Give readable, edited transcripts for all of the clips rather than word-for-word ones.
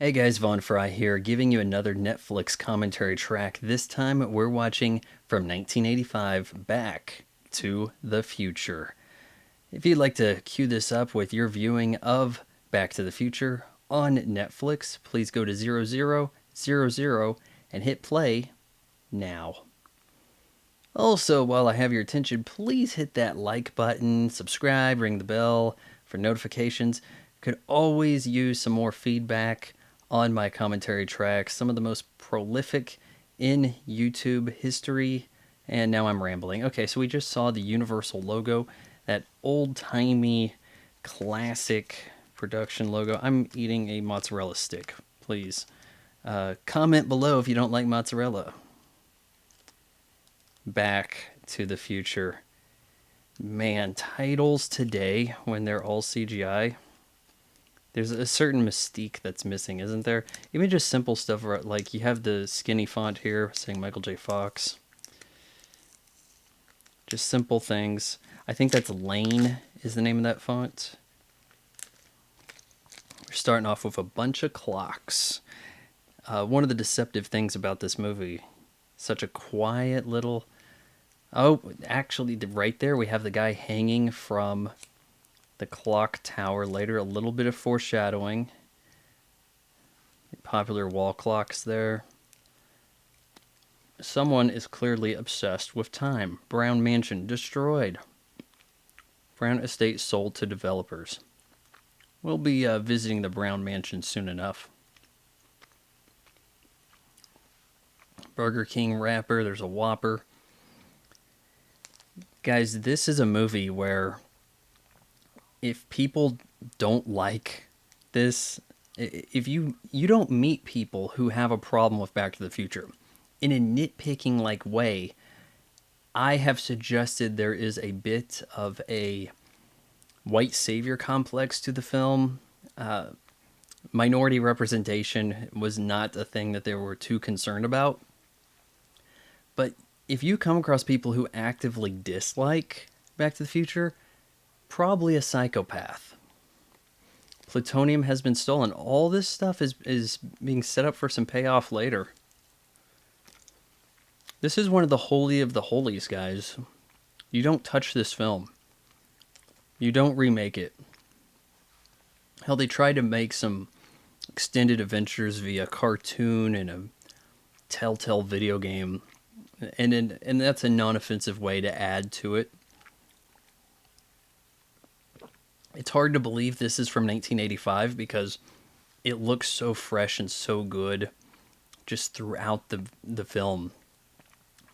Hey guys, Von Fry here, giving you another Netflix commentary track. This time we're watching from 1985 Back to the Future. If you'd like to cue this up with your viewing of Back to the Future on Netflix, please go to 0000 and hit play now. Also, while I have your attention, please hit that like button, subscribe, ring the bell for notifications. Could always use some more feedback on my commentary tracks, some of the most prolific in YouTube history. And now I'm rambling. Okay, so we just saw the Universal logo, that old-timey, classic production logo. I'm eating a mozzarella stick, please. Comment below if you don't like mozzarella. Back to the Future. Man, titles today, when they're all CGI, there's a certain mystique that's missing, isn't there? Even just simple stuff like you have the skinny font here saying Michael J. Fox. Just simple things. I think that's Lane is the name of that font. We're starting off with a bunch of clocks. One of the deceptive things about this movie, such a quiet little... Oh, actually, right there we have the guy hanging from the clock tower later. A little bit of foreshadowing. Popular wall clocks there. Someone is clearly obsessed with time. Brown Mansion destroyed. Brown Estate sold to developers. We'll be visiting the Brown Mansion soon enough. Burger King wrapper. There's a Whopper. Guys, this is a movie where if people don't like this, if you don't meet people who have a problem with Back to the Future in a nitpicking like way, I have suggested there is a bit of a white savior complex to the film. Minority representation was not a thing that they were too concerned about. But if you come across people who actively dislike Back to the Future, probably a psychopath. Plutonium has been stolen. All this stuff is being set up for some payoff later. This is one of the holy of the holies, guys. You don't touch this film. You don't remake it. Hell, they tried to make some extended adventures via cartoon and a Telltale video game. And that's a non-offensive way to add to it. It's hard to believe this is from 1985 because it looks so fresh and so good just throughout the film.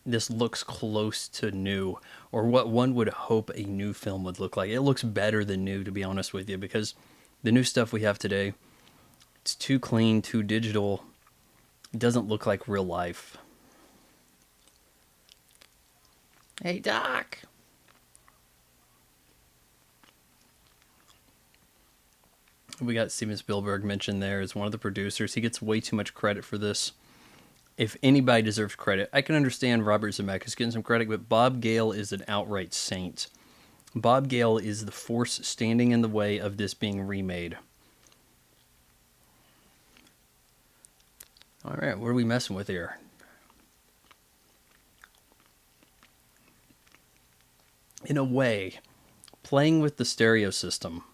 This looks close to new, or what one would hope a new film would look like. It looks better than new, to be honest with you, because the new stuff we have today, it's too clean, too digital. It doesn't look like real life. Hey, Doc! We got Steven Spielberg mentioned there as one of the producers. He gets way too much credit for this. If anybody deserves credit, I can understand Robert Zemeckis getting some credit, but Bob Gale is an outright saint. Bob Gale is the force standing in the way of this being remade. All right, what are we messing with here? In a way, playing with the stereo system,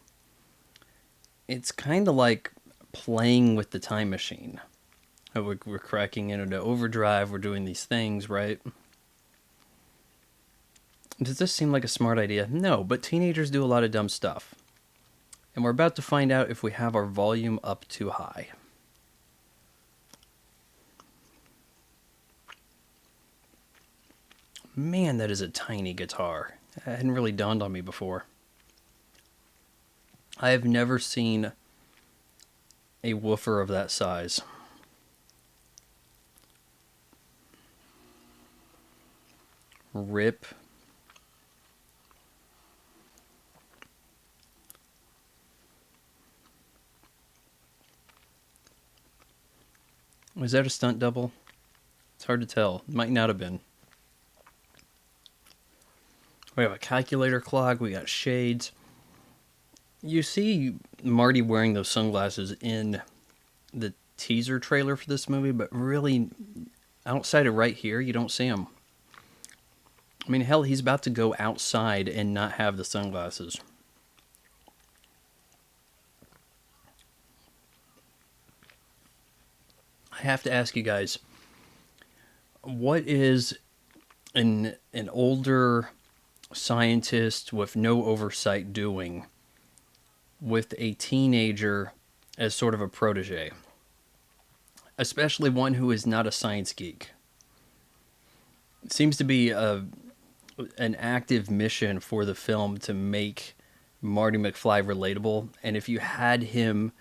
it's kind of like playing with the time machine. We're cracking into overdrive, we're doing these things, right? Does this seem like a smart idea? No, but teenagers do a lot of dumb stuff. And we're about to find out if we have our volume up too high. Man, that is a tiny guitar. That hadn't really dawned on me before. I have never seen a woofer of that size. Rip. Was that a stunt double? It's hard to tell. Might not have been. We have a calculator clock. We got shades. You see Marty wearing those sunglasses in the teaser trailer for this movie, but really, outside of right here, you don't see him. I mean, hell, he's about to go outside and not have the sunglasses. I have to ask you guys, what is an older scientist with no oversight doing with a teenager as sort of a protege? Especially one who is not a science geek. It seems to be an active mission for the film to make Marty McFly relatable. And if you had him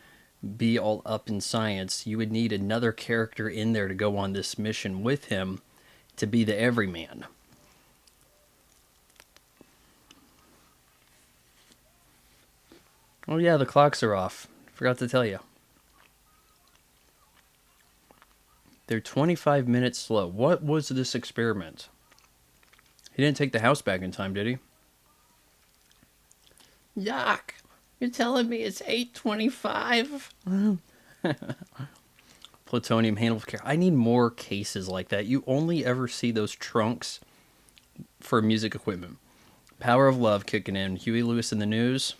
be all up in science, you would need another character in there to go on this mission with him to be the everyman. Oh yeah, the clocks are off. Forgot to tell you. They're 25 minutes slow. What was this experiment? He didn't take the house back in time, did he? Yuck. You're telling me it's 8:25? Plutonium handle care. I need more cases like that. You only ever see those trunks for music equipment. Power of Love kicking in. Huey Lewis in the News.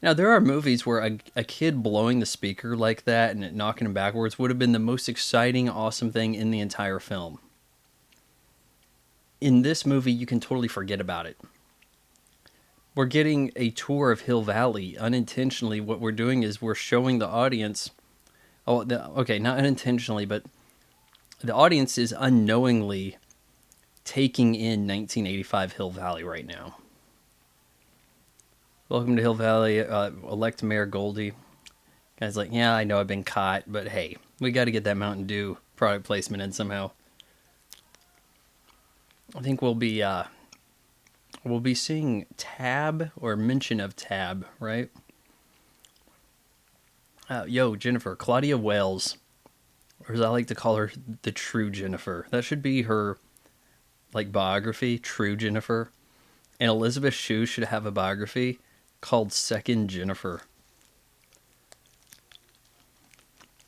Now, there are movies where a kid blowing the speaker like that and it knocking him backwards would have been the most exciting, awesome thing in the entire film. In this movie, you can totally forget about it. We're getting a tour of Hill Valley. Unintentionally, what we're doing is we're showing the audience... okay, not unintentionally, but the audience is unknowingly taking in 1985 Hill Valley right now. Welcome to Hill Valley, elect Mayor Goldie. Guy's like, yeah, I know I've been caught, but hey, we got to get that Mountain Dew product placement in somehow. I think we'll be seeing Tab or mention of Tab, right? Yo, Jennifer, Claudia Wells, or as I like to call her, the True Jennifer. That should be her, like, biography, True Jennifer. And Elizabeth Shue should have a biography called Second Jennifer.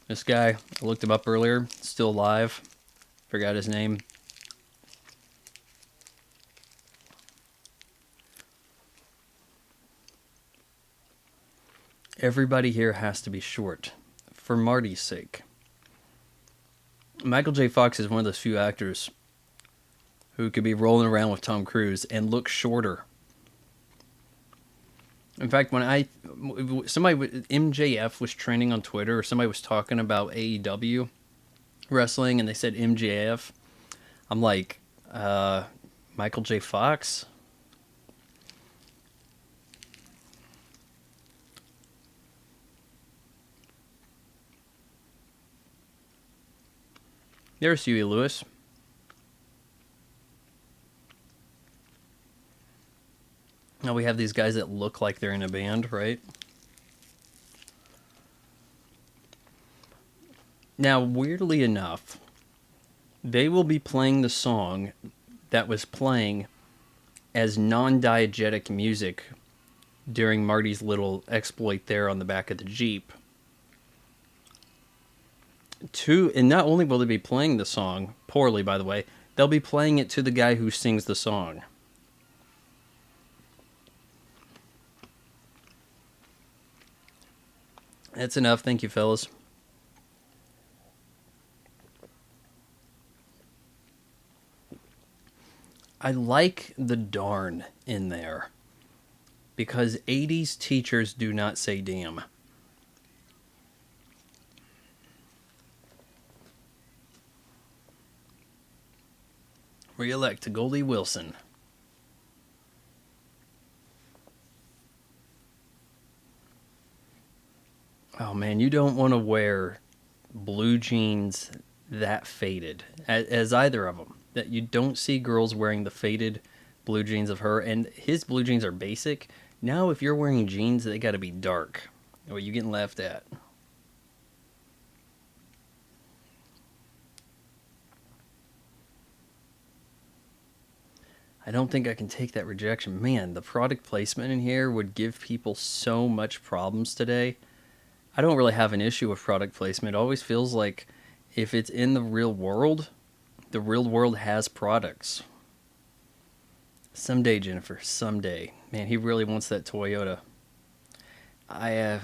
This guy, I looked him up earlier, still alive. Forgot his name. Everybody here has to be short, for Marty's sake. Michael J. Fox is one of those few actors who could be rolling around with Tom Cruise and look shorter. In fact, when MJF was trending on Twitter, or somebody was talking about AEW wrestling, and they said MJF, I'm like, Michael J. Fox? There's Huey Lewis. Now we have these guys that look like they're in a band, right? Now, weirdly enough, they will be playing the song that was playing as non-diegetic music during Marty's little exploit there on the back of the Jeep. And not only will they be playing the song, poorly by the way, they'll be playing it to the guy who sings the song. That's enough, thank you, fellas. I like the darn in there, because 80s teachers do not say damn. Re-elect Goldie Wilson. Oh man, you don't want to wear blue jeans that faded, as either of them. That you don't see girls wearing the faded blue jeans of her, and his blue jeans are basic. Now if you're wearing jeans, they got to be dark. Or you getting laughed at. I don't think I can take that rejection. Man, the product placement in here would give people so much problems today. I don't really have an issue with product placement. It always feels like if it's in the real world has products. Someday, Jennifer, someday. Man, he really wants that Toyota. I uh,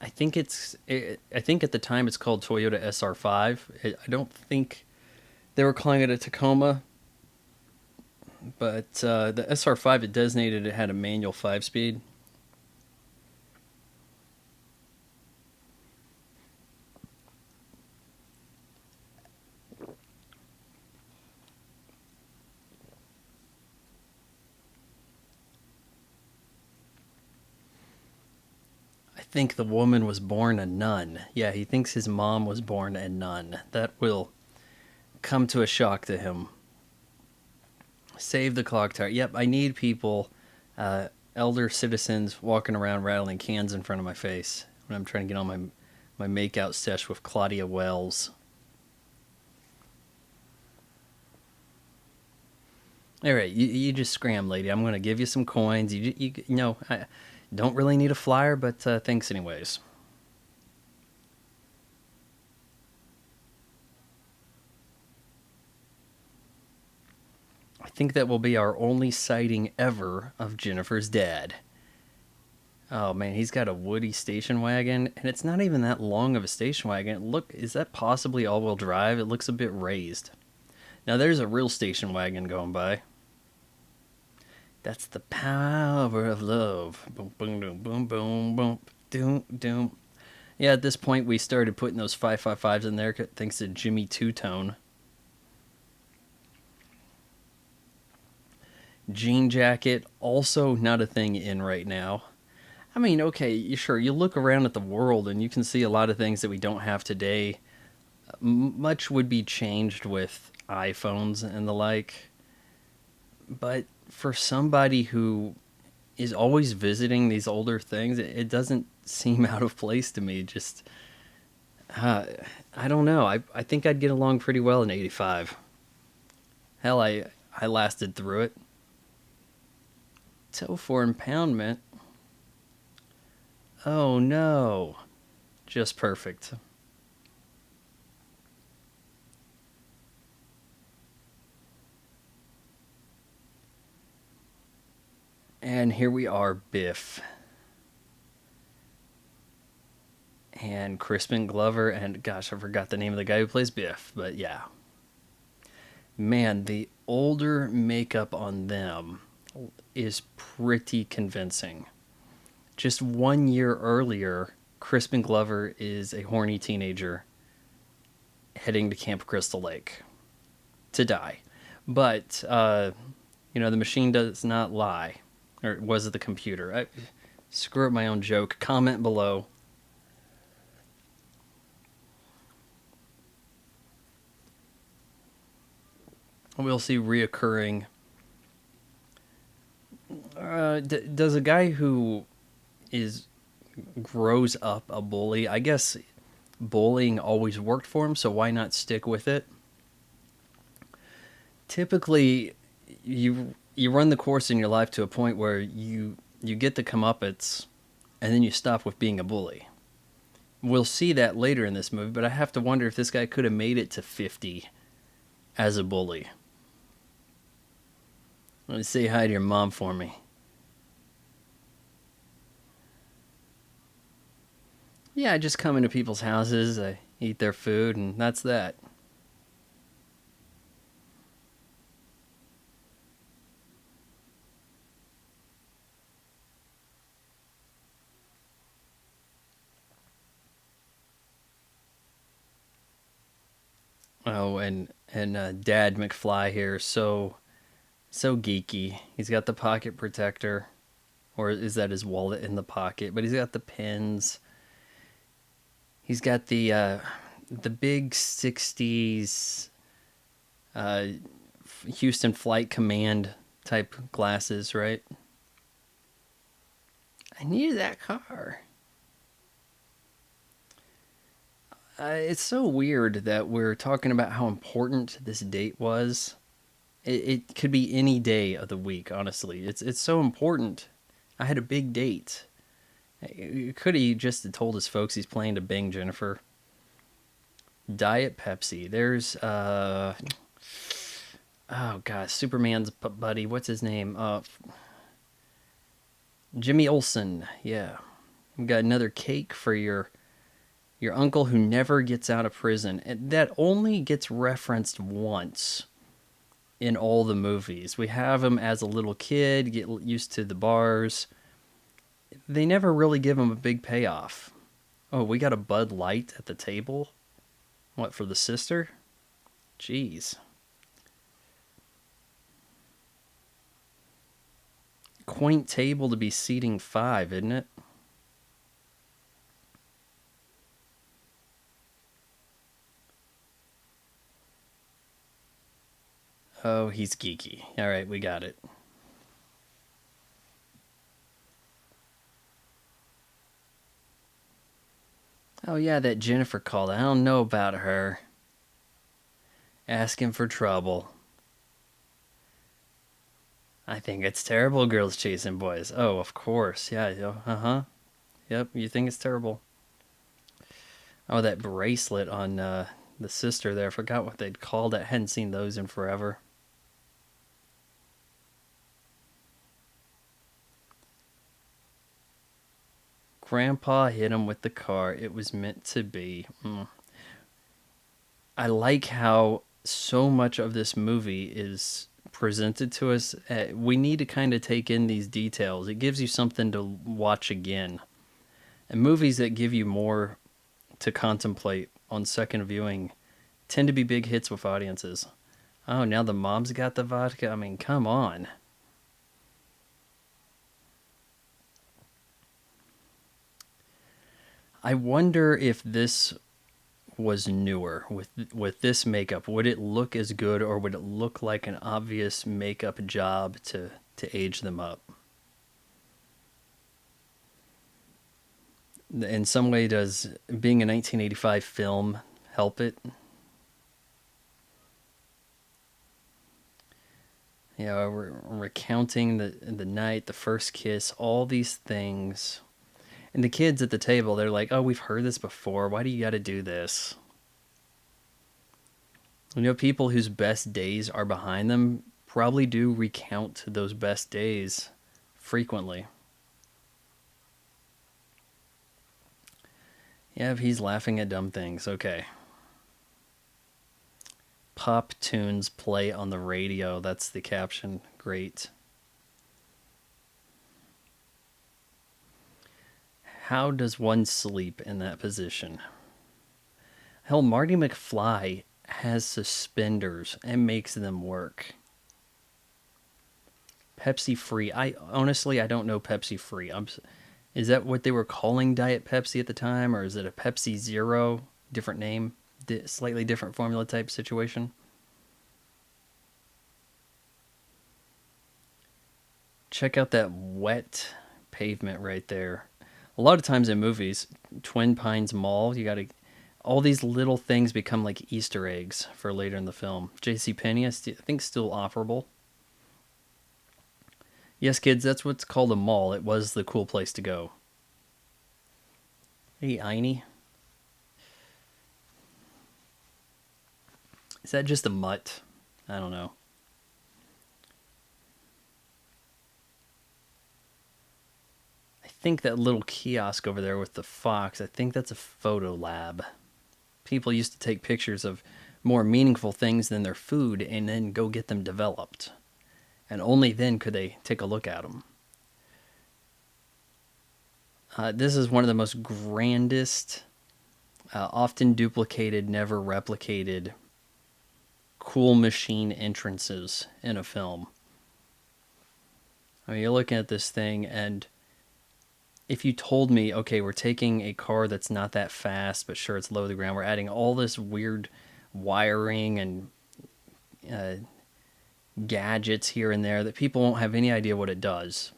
I think I think at the time it's called Toyota SR5. I don't think they were calling it a Tacoma, but the SR5 it designated it had a manual 5-speed. I think the woman was born a nun. Yeah, he thinks his mom was born a nun. That will come to a shock to him. Save the clock tower. Yep, I need people, elder citizens, walking around rattling cans in front of my face when I'm trying to get on my makeout sesh with Claudia Wells. All right, you just scram, lady. I'm going to give you some coins. You know, I don't really need a flyer, but thanks anyways. I think that will be our only sighting ever of Jennifer's dad. Oh man, he's got a Woody station wagon, and it's not even that long of a station wagon. Look, is that possibly all-wheel drive? It looks a bit raised. Now there's a real station wagon going by. That's the power of love. Boom, boom, boom, boom, boom, boom, doom, doom. Yeah, at this point we started putting those 555s in there thanks to Jimmy Two Tone. Jean jacket, also not a thing in right now. I mean, okay, sure, you look around at the world and you can see a lot of things that we don't have today. Much would be changed with iPhones and the like. But for somebody who is always visiting these older things, it doesn't seem out of place to me. Just, I don't know. I think I'd get along pretty well in 85. Hell, I lasted through it. Tow for impoundment. Oh no. Just perfect. And here we are, Biff. And Crispin Glover, and gosh, I forgot the name of the guy who plays Biff, but yeah. Man, the older makeup on them is pretty convincing. Just 1 year earlier, Crispin Glover is a horny teenager heading to Camp Crystal Lake to die. But, the machine does not lie. Or was it the computer? Screw up my own joke. Comment below. We'll see reoccurring. Does a guy who grows up a bully, I guess bullying always worked for him, so why not stick with it? Typically, you run the course in your life to a point where you get the comeuppance, and then you stop with being a bully. We'll see that later in this movie, but I have to wonder if this guy could have made it to 50 as a bully. Let me say hi to your mom for me. Yeah, I just come into people's houses, I eat their food, and that's that. Oh, and Dad McFly here, so geeky. He's got the pocket protector, or is that his wallet in the pocket? But he's got the pins. He's got the big '60s Houston Flight Command type glasses, right? I needed that car. It's so weird that we're talking about how important this date was, It could be any day of the week, honestly. It's so important. I had a big date. Could he just told his folks he's planning to bang Jennifer? Diet Pepsi. There's oh god, Superman's buddy. What's his name? Jimmy Olsen. Yeah, we got another cake for your uncle who never gets out of prison. And that only gets referenced once in all the movies. We have him as a little kid, get used to the bars. They never really give him a big payoff. Oh, we got a Bud Light at the table? What, for the sister? Jeez. Quaint table to be seating 5, isn't it? Oh, he's geeky. All right, we got it. Oh, yeah, that Jennifer called. I don't know about her. Asking for trouble. I think it's terrible, girls chasing boys. Oh, of course. Yeah, uh-huh. Yep, you think it's terrible. Oh, that bracelet on the sister there. I forgot what they'd called it. Hadn't seen those in forever. Grandpa hit him with the car. It was meant to be. I like how so much of this movie is presented to us. We need to kind of take in these details. It gives you something to watch again. And movies that give you more to contemplate on second viewing tend to be big hits with audiences. Oh, now the mom's got the vodka? I mean, come on. I wonder if this was newer with this makeup. Would it look as good, or would it look like an obvious makeup job to age them up? In some way, does being a 1985 film help it? You know, recounting the night, the first kiss, all these things. And the kids at the table, they're like, "Oh, we've heard this before. Why do you got to do this?" You know, people whose best days are behind them probably do recount those best days frequently. Yeah, if he's laughing at dumb things, okay. Pop tunes play on the radio. That's the caption. Great. How does one sleep in that position? Hell, Marty McFly has suspenders and makes them work. Pepsi free. I honestly, I don't know Pepsi free. Is that what they were calling Diet Pepsi at the time, or is it a Pepsi Zero, different name, slightly different formula type situation? Check out that wet pavement right there. A lot of times in movies, Twin Pines Mall, you got to all these little things become like Easter eggs for later in the film. J.C. Penney, I think, still operable. Yes, kids, that's what's called a mall. It was the cool place to go. Hey, Einie. Is that just a mutt? I don't know. I think that little kiosk over there with the fox, I think that's a photo lab. People used to take pictures of more meaningful things than their food and then go get them developed. And only then could they take a look at them. This is one of the most grandest, often duplicated, never replicated, cool machine entrances in a film. I mean, you're looking at this thing, and if you told me, okay, we're taking a car that's not that fast, but sure, it's low to the ground, we're adding all this weird wiring and uh, gadgets here and there that people won't have any idea what it does,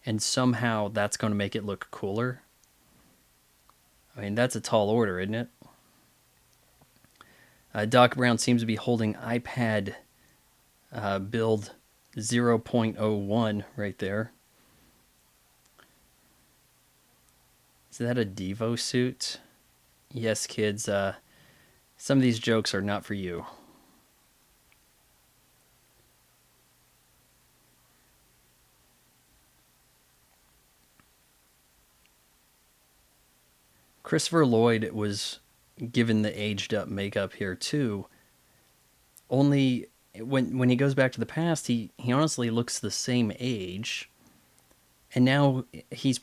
and somehow that's going to make it look cooler. I mean, that's a tall order, isn't it? Doc Brown seems to be holding iPad build 0.01 right there. Is that a Devo suit? Yes, kids, some of these jokes are not for you. Christopher Lloyd was given the aged up makeup here too. Only when he goes back to the past, he honestly looks the same age. And now he's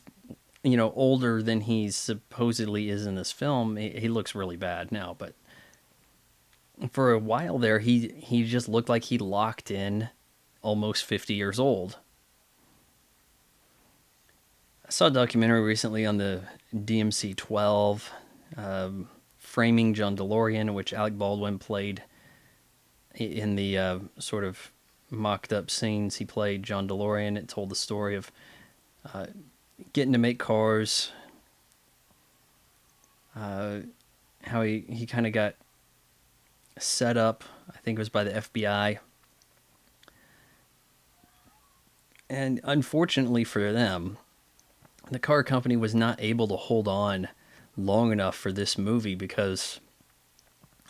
older than he supposedly is in this film. He looks really bad now, but for a while there, he just looked like he locked in almost 50 years old. I saw a documentary recently on the DMC-12, framing John DeLorean, in which Alec Baldwin played in the sort of mocked up scenes. He played John DeLorean. It told the story of getting to make cars, how he kind of got set up, I think it was by the FBI. And unfortunately for them, the car company was not able to hold on long enough for this movie because,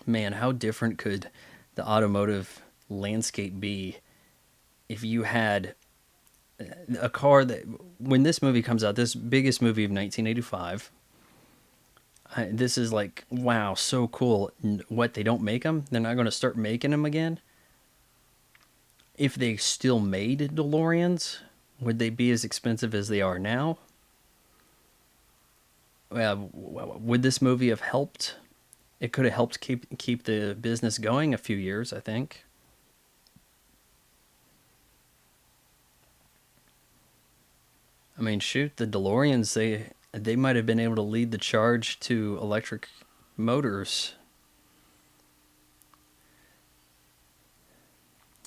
man, how different could the automotive landscape be if you had a car that, when this movie comes out, this biggest movie of 1985, this is like, wow, so cool. What, they don't make them? They're not going to start making them again? If they still made DeLoreans, would they be as expensive as they are now? Would this movie have helped? It could have helped keep the business going a few years, I think. I mean, shoot, the DeLoreans, they might have been able to lead the charge to electric motors.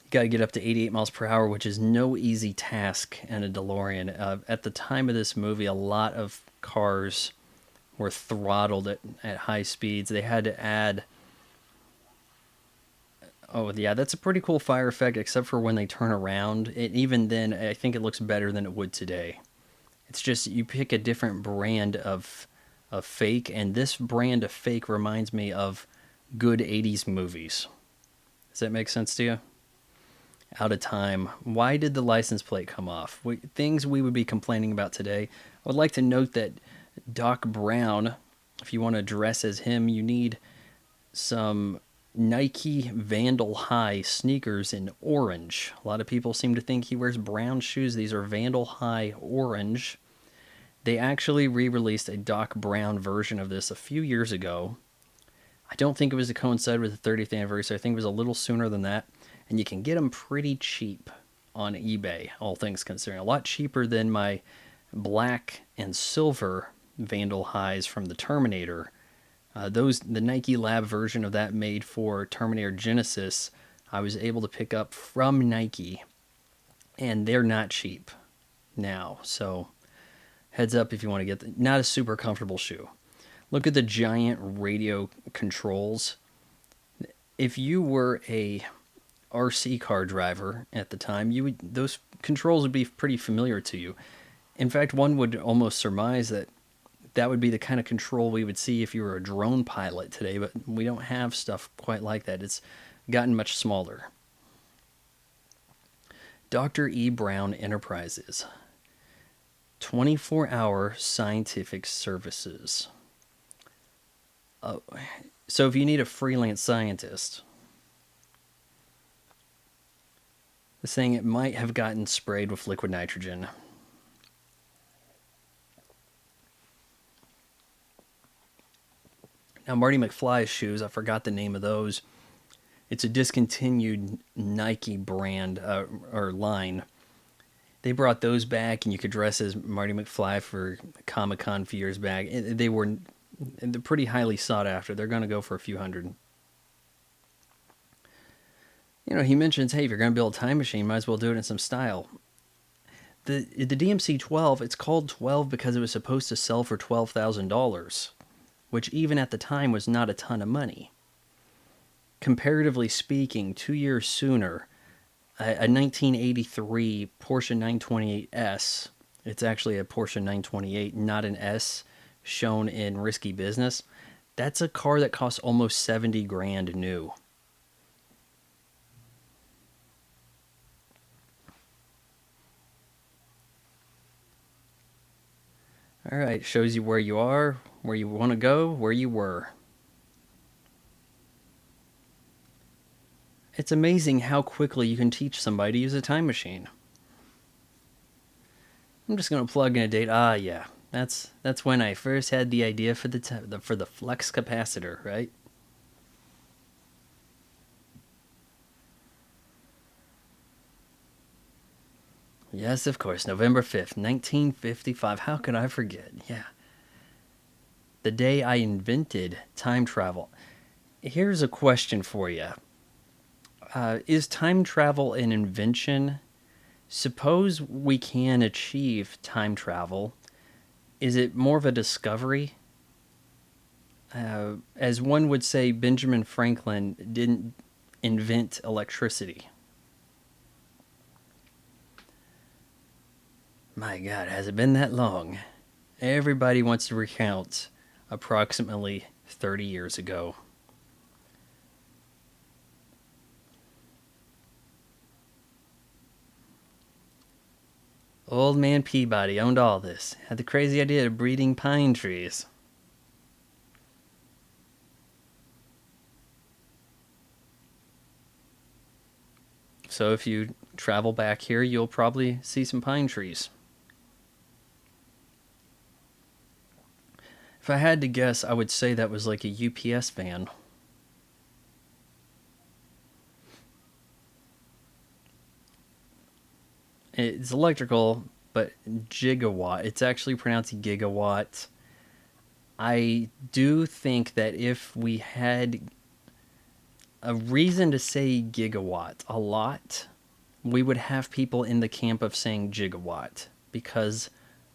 You got to get up to 88 miles per hour, which is no easy task in a DeLorean. At the time of this movie, a lot of cars were throttled at high speeds. They had to add... Oh, yeah, that's a pretty cool fire effect, except for when they turn around. Even then, I think it looks better than it would today. It's just you pick a different brand of fake, and this brand of fake reminds me of good 80s movies. Does that make sense to you? Out of time. Why did the license plate come off? Things we would be complaining about today. I would like to note that Doc Brown, if you want to dress as him, you need some Nike Vandal High sneakers in orange. A lot of people seem to think he wears brown shoes. These are Vandal High orange. They actually re-released a Doc Brown version of this a few years ago. I don't think it was to coincide with the 30th anniversary. I think it was a little sooner than that. And you can get them pretty cheap on eBay, all things considering. A lot cheaper than my black and silver Vandal Highs from the Terminator. The Nike Lab version of that made for Terminator Genesis, I was able to pick up from Nike, and they're not cheap now. So heads up if you want to get not a super comfortable shoe. Look at the giant radio controls. If you were a RC car driver at the time, those controls would be pretty familiar to you. In fact, one would almost surmise that would be the kind of control we would see if you were a drone pilot today, but we don't have stuff quite like that. It's gotten much smaller. Dr. E. Brown Enterprises. 24-hour scientific services. So if you need a freelance scientist, this thing, it might have gotten sprayed with liquid nitrogen. Now, Marty McFly's shoes, I forgot the name of those. It's a discontinued Nike brand or line. They brought those back, and you could dress as Marty McFly for Comic-Con a few years back. They're pretty highly sought after. They're going to go for a few hundred. He mentions, hey, if you're going to build a time machine, might as well do it in some style. The DMC-12, it's called 12 because it was supposed to sell for $12,000, which even at the time was not a ton of money. Comparatively speaking, 2 years sooner, a 1983 Porsche 928S. It's actually a Porsche 928, not an S shown in Risky Business. That's a car that costs almost 70 grand new. All right, shows you where you are, where you want to go, where you were. It's amazing how quickly you can teach somebody to use a time machine. I'm just gonna plug in a date. Ah, yeah, that's when I first had the idea for the flux capacitor, right? Yes, of course, November 5th, 1955. How could I forget? Yeah, the day I invented time travel. Here's a question for you: is time travel an invention? Suppose we can achieve time travel. Is it more of a discovery? As one would say, Benjamin Franklin didn't invent electricity. My God, has it been that long? Everybody wants to recount approximately 30 years ago. Old man Peabody owned all this, had the crazy idea of breeding pine trees. So if you travel back here, you'll probably see some pine trees. If I had to guess, I would say that was like a UPS van. It's electrical, but gigawatt. It's actually pronounced gigawatt. I do think that if we had a reason to say gigawatt a lot, we would have people in the camp of saying gigawatt because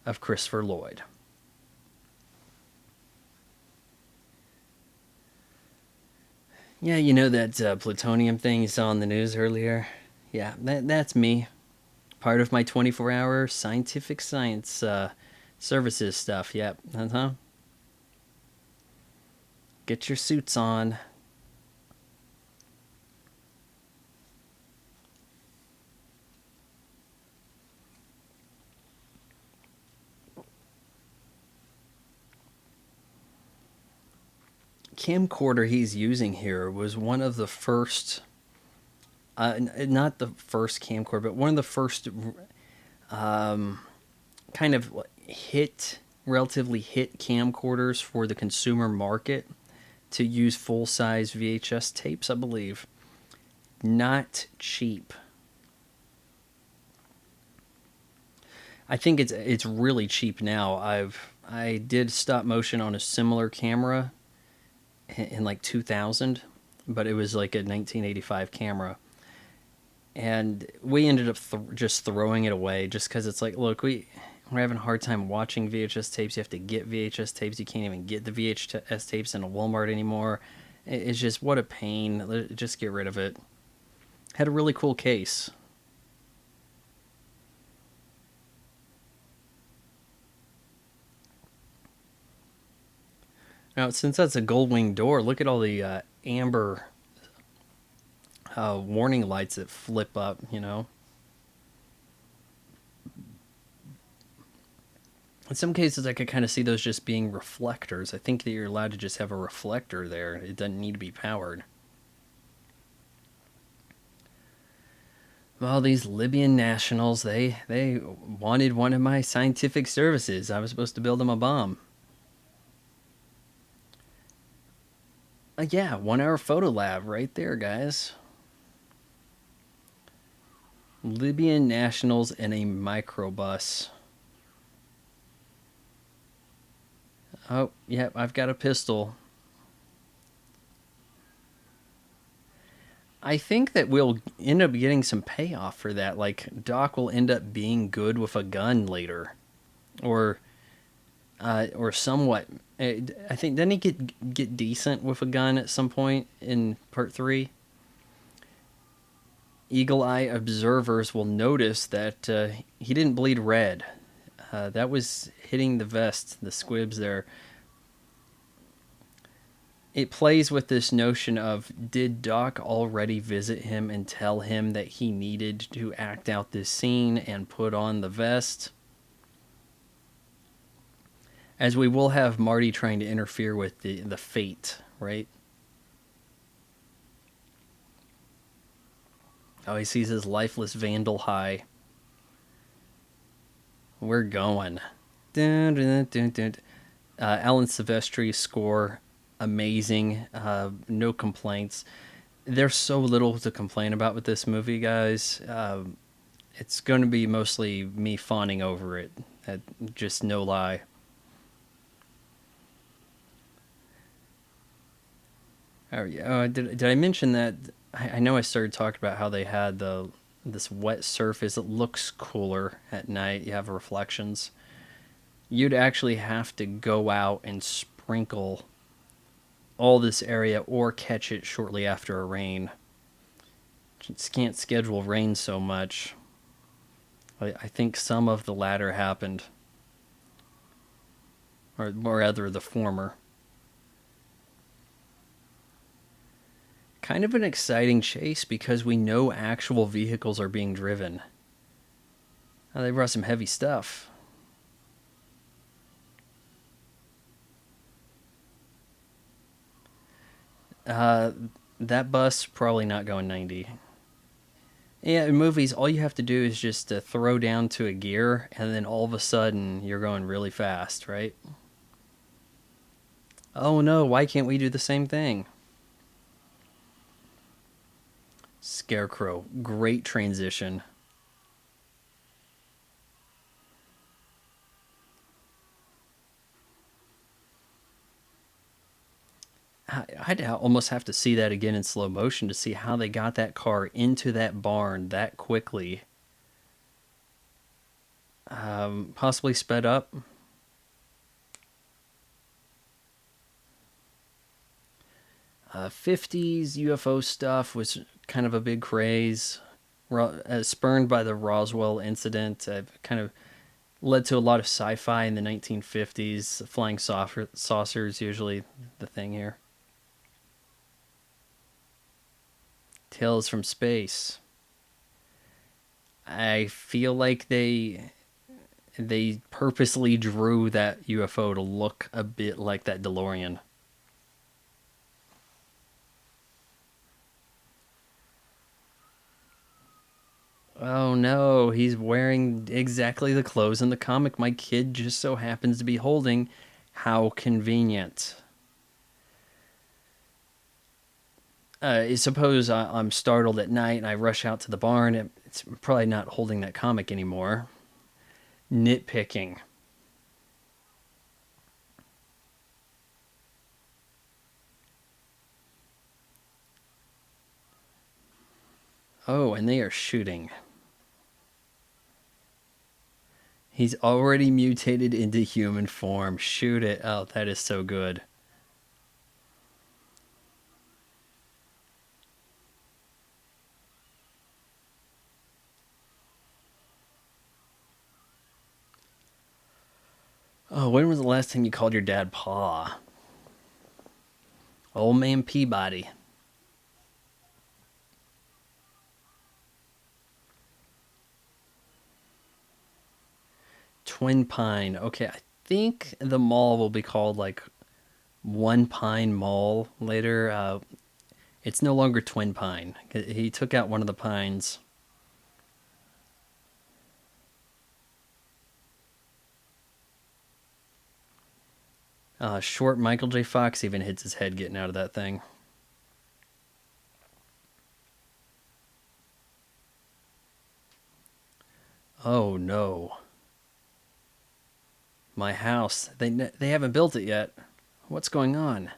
of Christopher Lloyd. Yeah, you know that plutonium thing you saw on the news earlier? Yeah, that's me. Part of my 24-hour scientific science services stuff. Yep. Uh-huh. Get your suits on. Camcorder he's using here was one of the first, not the first camcorder, but one of the first kind of relatively hit camcorders for the consumer market to use full size VHS tapes, I believe. Not cheap. I think it's really cheap now. I did stop motion on a similar camera in like 2000, but it was like a 1985 camera. And we ended up just throwing it away just because it's like, look, we're having a hard time watching VHS tapes. You have to get VHS tapes. You can't even get the VHS tapes in a Walmart anymore. It's just, what a pain. Just get rid of it. Had a really cool case. Now, since that's a Goldwing Door, look at all the amber warning lights that flip up, you know? In some cases, I could kind of see those just being reflectors. I think that you're allowed to just have a reflector there. It doesn't need to be powered. Well, these Libyan nationals, they wanted one of my scientific services. I was supposed to build them a bomb. Yeah, 1 hour photo lab right there, guys. Libyan nationals in a microbus. Oh, yep, I've got a pistol. I think that we'll end up getting some payoff for that. Like, Doc will end up being good with a gun later. Or somewhat. I think, didn't he get decent with a gun at some point in part 3? Eagle eye observers will notice that he didn't bleed red. That was hitting the vest, the squibs there. It plays with this notion of, did Doc already visit him and tell him that he needed to act out this scene and put on the vest? As we will have Marty trying to interfere with the fate, right? Oh, he sees his lifeless vandal high. We're going. Dun, dun, dun, dun. Alan Silvestri's score, amazing. No complaints. There's so little to complain about with this movie, guys. It's going to be mostly me fawning over it. Just no lie. Oh, yeah. Did I mention that? I know I started talking about how they had this wet surface. It looks cooler at night. You have reflections. You'd actually have to go out and sprinkle all this area or catch it shortly after a rain. Just can't schedule rain so much. I think some of the latter happened. Or rather, the former. Kind of an exciting chase because we know actual vehicles are being driven. They brought some heavy stuff. That bus probably not going 90. Yeah, in movies, all you have to do is just throw down to a gear, and then all of a sudden, you're going really fast, right? Oh no, why can't we do the same thing? Scarecrow, great transition. I'd almost have to see that again in slow motion to see how they got that car into that barn that quickly. Possibly sped up. '50s UFO stuff was kind of a big craze. Spurned by the Roswell incident, kind of led to a lot of sci-fi in the 1950s. Flying saucers usually the thing here. Tales from Space. I feel like they purposely drew that UFO to look a bit like that DeLorean. Oh no, he's wearing exactly the clothes in the comic my kid just so happens to be holding. How convenient. Suppose I'm startled at night and I rush out to the barn. It's probably not holding that comic anymore. Nitpicking. Oh, and they are shooting. He's already mutated into human form. Shoot it. Oh, that is so good. Oh, when was the last time you called your dad Pa? Old man Peabody. Twin Pine. Okay, I think the mall will be called like One Pine Mall later. It's no longer Twin Pine. He took out one of the pines. Short Michael J. Fox even hits his head getting out of that thing. Oh no. My house. They haven't built it yet. What's going on?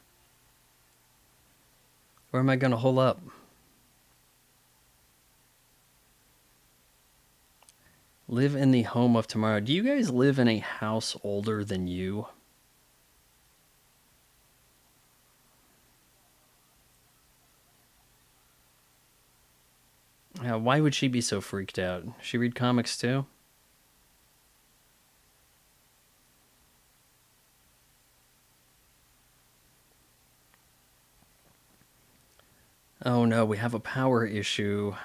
Where am I going to hole up? Live in the home of tomorrow. Do you guys live in a house older than you? Why would she be so freaked out? She read comics too? Oh no, we have a power issue.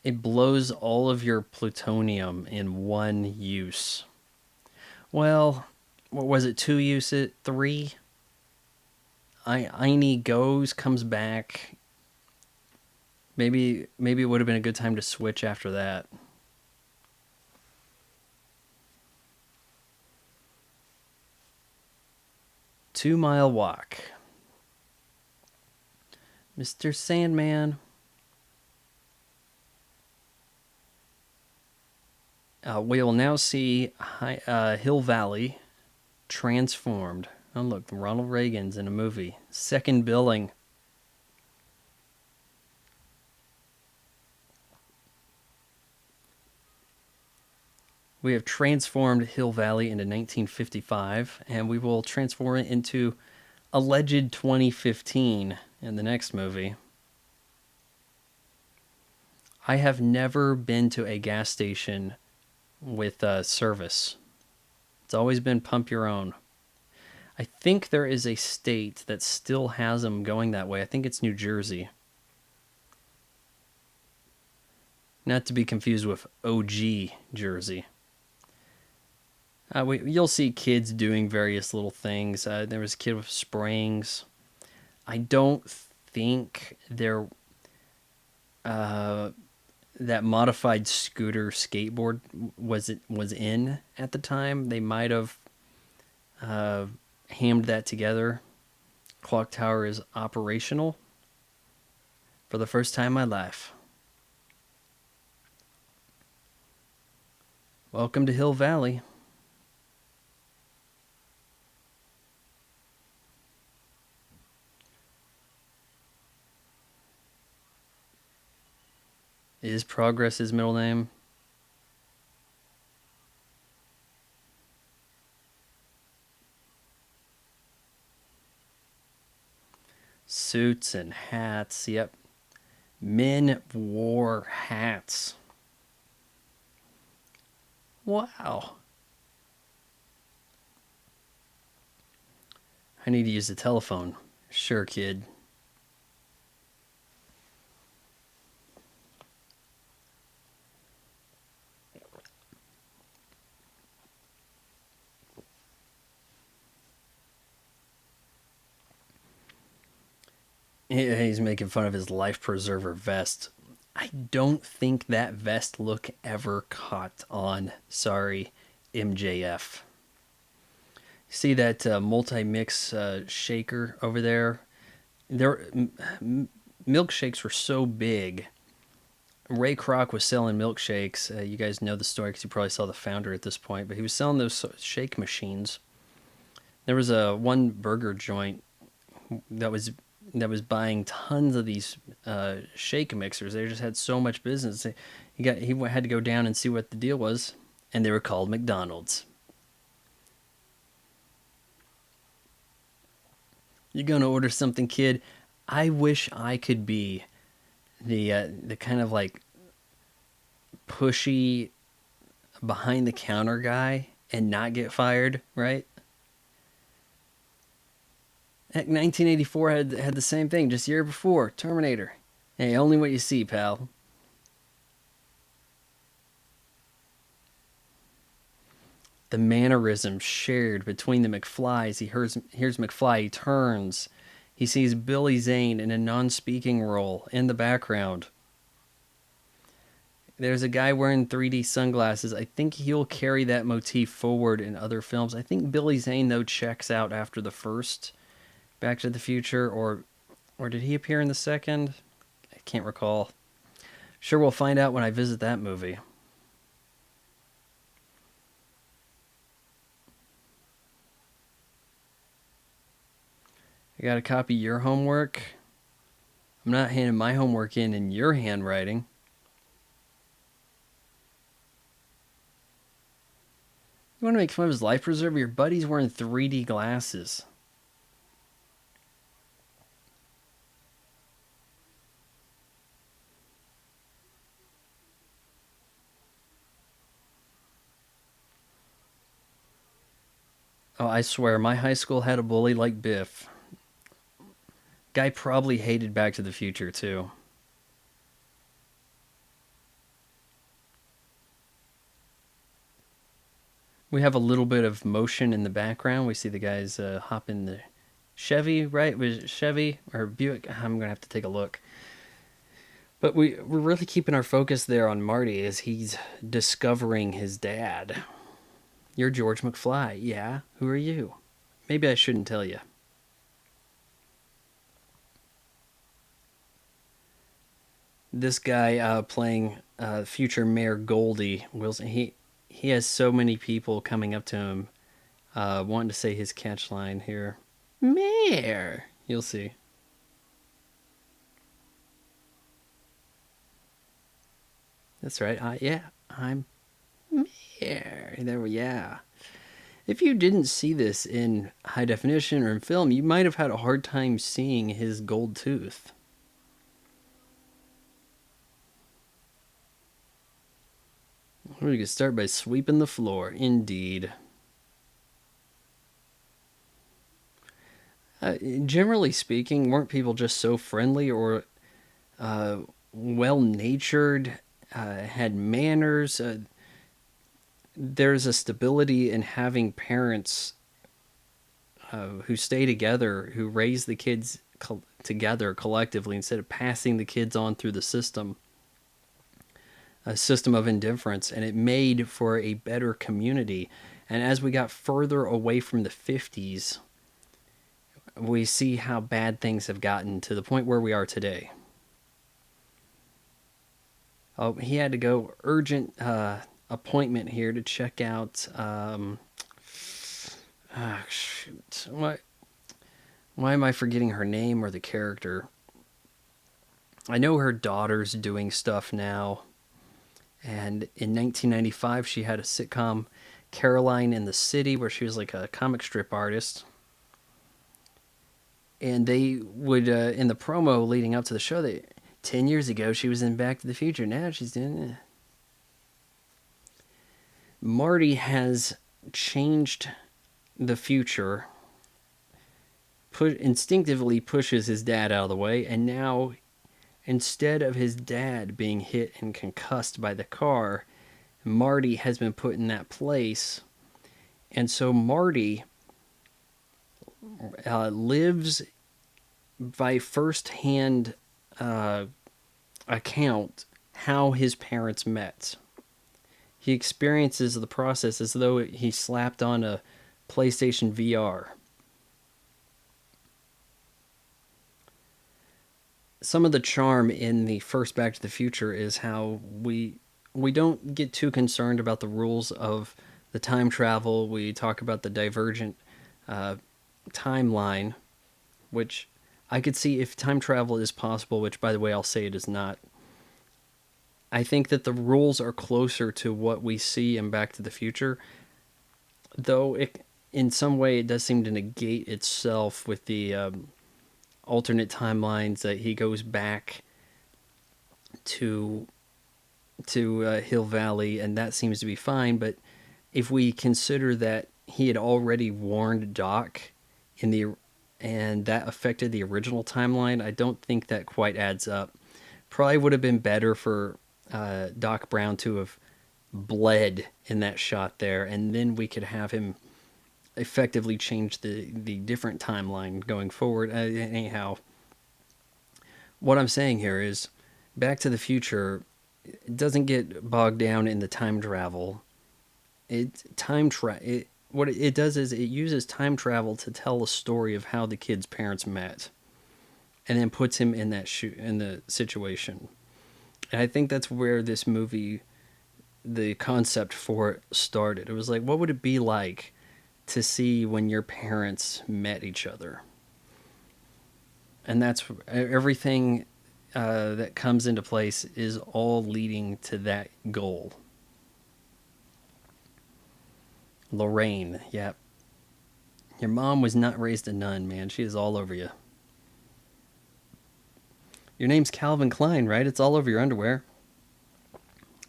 It blows all of your plutonium in one use. Well, what was it? 2 use it? 3? Aini goes, comes back. Maybe it would have been a good time to switch after that. Two-mile walk. Mr. Sandman. We will now see Hill Valley transformed. Oh, look, Ronald Reagan's in a movie. Second billing. We have transformed Hill Valley into 1955, and we will transform it into alleged 2015 in the next movie. I have never been to a gas station with service. It's always been pump your own. I think there is a state that still has them going that way. I think it's New Jersey. Not to be confused with OG Jersey. You'll see kids doing various little things. There was a kid with springs. I don't think there that modified scooter skateboard was in at the time. They might have hammed that together. Clock tower is operational for the first time in my life. Welcome to Hill Valley. Is Progress his middle name? Suits and hats, yep. Men wore hats. Wow. I need to use the telephone. Sure, kid. He's making fun of his life preserver vest. I don't think that vest look ever caught on. Sorry, MJF. See that multi-mix shaker over there? Milkshakes were so big. Ray Kroc was selling milkshakes. You guys know the story because you probably saw the founder at this point, but he was selling those shake machines. There was one burger joint that was buying tons of these shake mixers. They just had so much business. He had to go down and see what the deal was, and they were called McDonald's. You're gonna order something, kid? I wish I could be the kind of like pushy behind the counter guy and not get fired, right? 1984 had the same thing, just a year before. Terminator. Hey, only what you see, pal. The mannerisms shared between the McFlys. He hears McFly. He turns. He sees Billy Zane in a non-speaking role in the background. There's a guy wearing 3D sunglasses. I think he'll carry that motif forward in other films. I think Billy Zane, though, checks out after the first Back to the Future, or did he appear in the second? I can't recall. Sure, we'll find out when I visit that movie. I gotta copy your homework. I'm not handing my homework in your handwriting. You want to make fun of his life preserver? Your buddy's wearing 3D glasses. Oh, I swear, my high school had a bully like Biff. Guy probably hated Back to the Future, too. We have a little bit of motion in the background. We see the guys hop in the Chevy, right? Was it Chevy or Buick? I'm going to have to take a look. But we're really keeping our focus there on Marty as he's discovering his dad. You're George McFly. Yeah? Who are you? Maybe I shouldn't tell you. This guy playing future Mayor Goldie Wilson, he has so many people coming up to him wanting to say his catch line here. Mayor! You'll see. That's right. Yeah, I'm Mayor. There we yeah. If you didn't see this in high definition or in film, you might have had a hard time seeing his gold tooth. We could start by sweeping the floor. Indeed. Generally speaking, weren't people just so friendly or well-natured, had manners? There's a stability in having parents who stay together, who raise the kids together collectively instead of passing the kids on through the system. A system of indifference, and it made for a better community. And as we got further away from the 50s, we see how bad things have gotten to the point where we are today. Oh, he had to go urgent appointment here to check out. Shoot, why am I forgetting her name or the character? I know her daughter's doing stuff now. And in 1995, she had a sitcom, Caroline in the City, where she was like a comic strip artist. And they would, in the promo leading up to the show, 10 years ago, she was in Back to the Future. Now she's doing it. Marty has changed the future, instinctively pushes his dad out of the way, and now instead of his dad being hit and concussed by the car, Marty has been put in that place. And so Marty lives by first-hand account how his parents met. He experiences the process as though he slapped on a PlayStation VR. Some of the charm in the first Back to the Future is how we don't get too concerned about the rules of the time travel. We talk about the divergent timeline, which I could see if time travel is possible, which, by the way, I'll say it is not. I think that the rules are closer to what we see in Back to the Future, though in some way it does seem to negate itself with the alternate timelines that he goes back to Hill Valley, and that seems to be fine. But if we consider that he had already warned Doc and that affected the original timeline, I don't think that quite adds up. Probably would have been better for Doc Brown to have bled in that shot there, and then we could have him effectively change the different timeline going forward. Anyhow, what I'm saying here is Back to the Future doesn't get bogged down in the time travel. What it does is it uses time travel to tell a story of how the kid's parents met, and then puts him in in the situation. And I think that's where this movie, the concept for it started. It was like, what would it be like to see when your parents met each other? And that's everything that comes into place is all leading to that goal. Lorraine, yep. Your mom was not raised a nun, man. She is all over you. Your name's Calvin Klein, right? It's all over your underwear.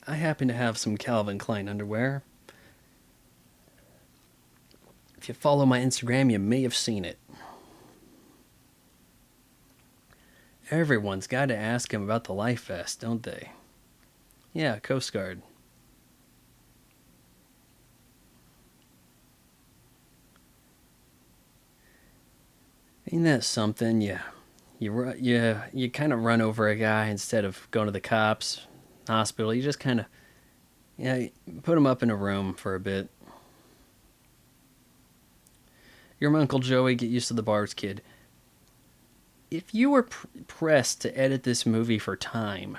I happen to have some Calvin Klein underwear. If you follow my Instagram, you may have seen it. Everyone's got to ask him about the life vest, don't they? Yeah, Coast Guard. Ain't that something? You kind of run over a guy instead of going to the cops, hospital. You just kind of, yeah, put him up in a room for a bit. You're my Uncle Joey. Get used to the bars, kid. If you were pressed to edit this movie for time,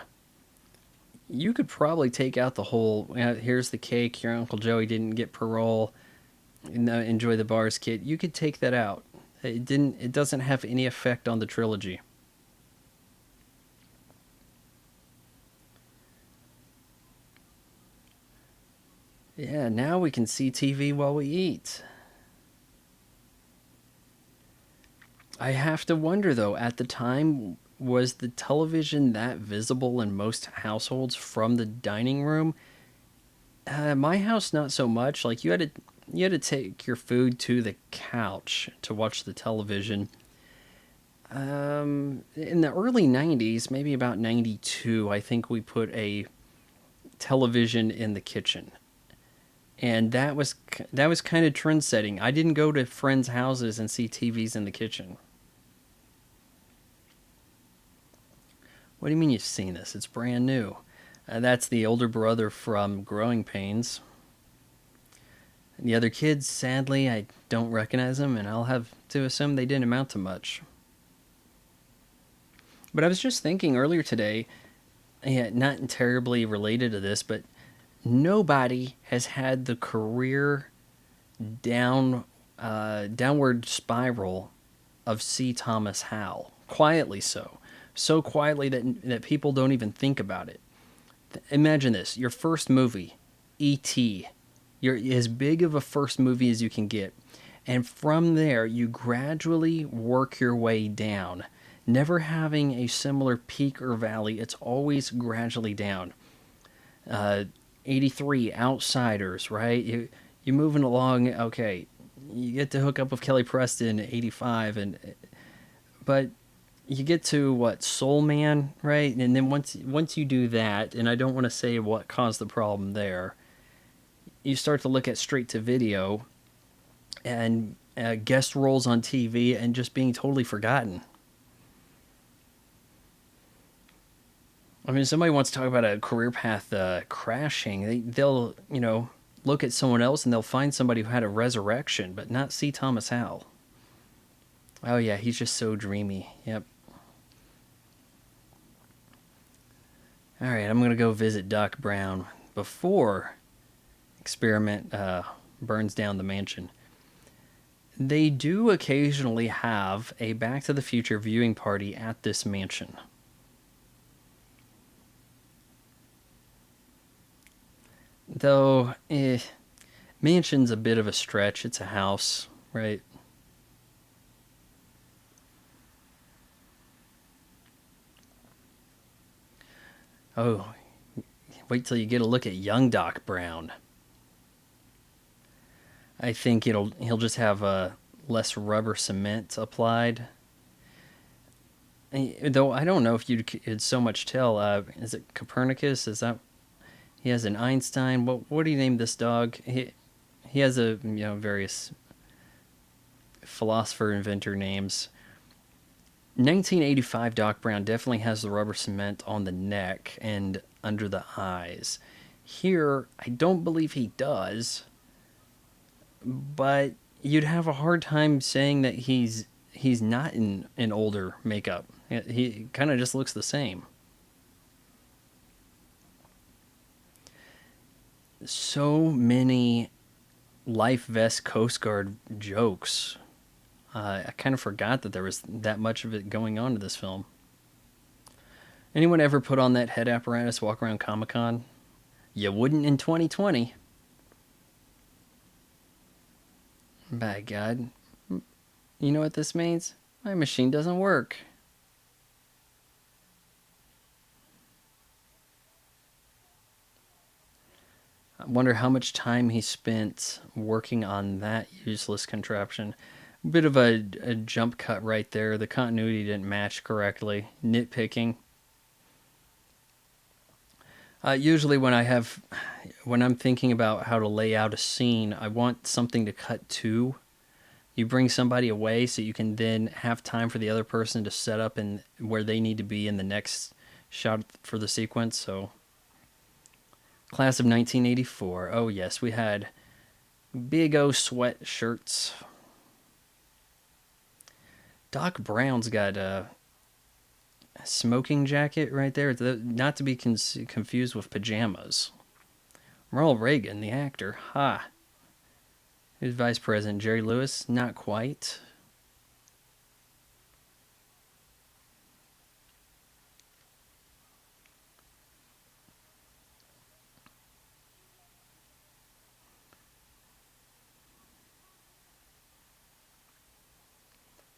you could probably take out the whole, here's the cake, your Uncle Joey didn't get parole, enjoy the bars, kid. You could take that out. It doesn't have any effect on the trilogy. Yeah, now we can see TV while we eat. I have to wonder, though, at the time, was the television that visible in most households from the dining room? My house, not so much. Like, you had to take your food to the couch to watch the television. In the early 90s, maybe about 92, I think we put a television in the kitchen. And that was kind of trend setting. I didn't go to friends' houses and see TVs in the kitchen. What do you mean you've seen this? It's brand new. That's the older brother from Growing Pains. The other kids, sadly, I don't recognize them, and I'll have to assume they didn't amount to much. But I was just thinking earlier today, yeah, not terribly related to this, but nobody has had the career downward spiral of C. Thomas Howell. Quietly so. So quietly that people don't even think about it. Imagine this. Your first movie, E.T. You're as big of a first movie as you can get. And from there, you gradually work your way down. Never having a similar peak or valley. It's always gradually down. 83, Outsiders, right? You're moving along, okay. You get to hook up with Kelly Preston, 85, but you get to what, Soul Man, right? And then once you do that, and I don't want to say what caused the problem there, you start to look at straight to video and guest roles on TV and just being totally forgotten. I mean, if somebody wants to talk about a career path crashing, they'll look at someone else and they'll find somebody who had a resurrection, but not C. Thomas Howell. Oh yeah, he's just so dreamy. Yep. All right, I'm gonna go visit Doc Brown before Experiment burns down the mansion. They do occasionally have a Back to the Future viewing party at this mansion. Though, mansion's a bit of a stretch. It's a house, right? Oh, wait till you get a look at young Doc Brown. I think he'll just have less rubber cement applied. Though I don't know if you could so much tell. Is it Copernicus? Is that he has an Einstein? What do you name this dog? He has a various philosopher inventor names. 1985 Doc Brown definitely has the rubber cement on the neck and under the eyes. Here, I don't believe he does, but you'd have a hard time saying that he's not in older makeup. He kind of just looks the same. So many life vest Coast Guard jokes. I kind of forgot that there was that much of it going on in this film. Anyone ever put on that head apparatus, walk around Comic-Con? You wouldn't in 2020. By God. You know what this means? My machine doesn't work. I wonder how much time he spent working on that useless contraption. Bit of a jump cut right there. The continuity didn't match correctly. Nitpicking. Usually when I'm thinking about how to lay out a scene, I want something to cut to. You bring somebody away so you can then have time for the other person to set up in where they need to be in the next shot for the sequence. So, class of 1984. Oh yes, we had big O sweatshirts. Doc Brown's got a smoking jacket right there. Not to be confused with pajamas. Ronald Reagan, the actor. Ha. Who's Vice President? Jerry Lewis? Not quite.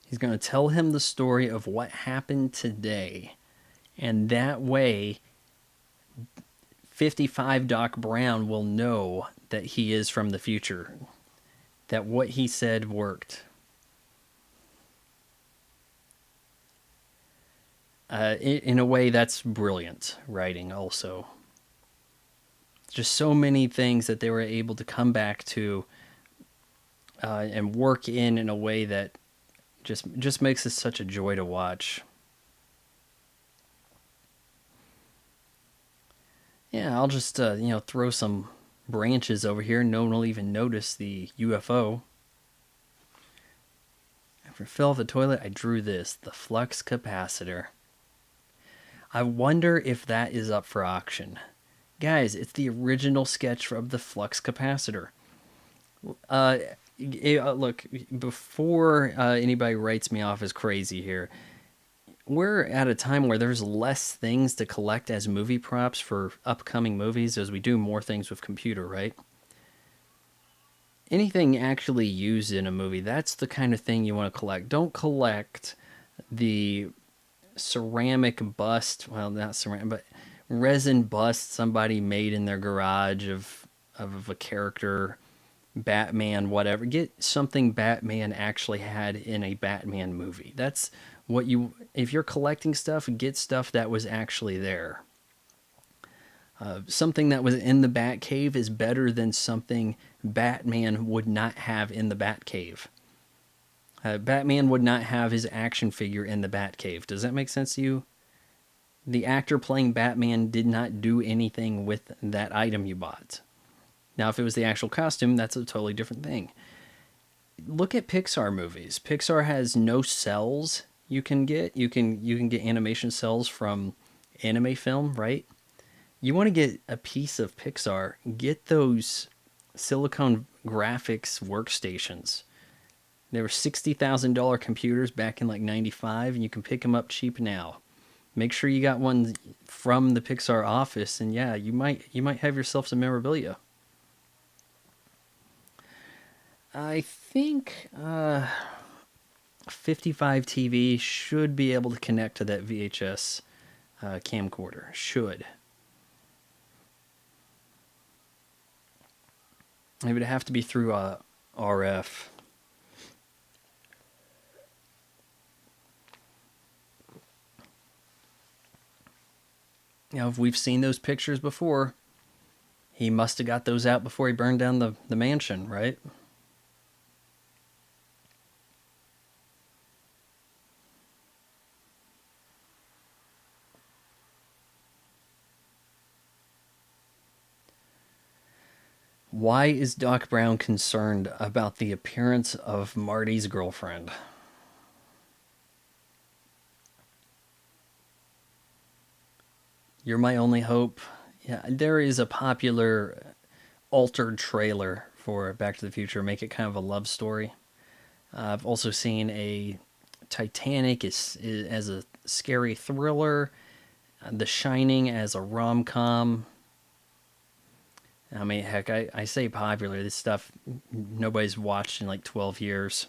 He's going to tell him the story of what happened today. And that way, 55 Doc Brown will know that he is from the future. That what he said worked. In a way, that's brilliant writing also. Just so many things that they were able to come back to and work in a way that just makes it such a joy to watch. Yeah, I'll just throw some branches over here. No one will even notice the UFO. After I fell off the toilet, I drew this, the Flux Capacitor. I wonder if that is up for auction. Guys, it's the original sketch of the Flux Capacitor. Look, before anybody writes me off as crazy here, we're at a time where there's less things to collect as movie props for upcoming movies as we do more things with computer, right? Anything actually used in a movie, that's the kind of thing you want to collect. Don't collect the ceramic bust, well, not ceramic, but resin bust somebody made in their garage of a character, Batman, whatever. Get something Batman actually had in a Batman movie. That's what you, if you're collecting stuff, get stuff that was actually there. Something that was in the Batcave is better than something Batman would not have in the Batcave. Batman would not have his action figure in the Batcave. Does that make sense to you? The actor playing Batman did not do anything with that item you bought. Now, if it was the actual costume, that's a totally different thing. Look at Pixar movies. Pixar has no cells you can get. You can get animation cells from anime film, right? You want to get a piece of Pixar, get those silicone graphics workstations. They were $60,000 computers back in like 95, and you can pick them up cheap now. Make sure you got one from the Pixar office, and yeah, you might have yourself some memorabilia. I think 55 TV should be able to connect to that VHS camcorder. Should. It would have to be through RF. Now, if we've seen those pictures before, he must have got those out before he burned down the mansion, right? Why is Doc Brown concerned about the appearance of Marty's girlfriend? You're my only hope. Yeah, there is a popular altered trailer for Back to the Future. Make it kind of a love story. I've also seen a Titanic as a scary thriller. The Shining as a rom-com. I mean, heck, I say popular. This stuff nobody's watched in like 12 years.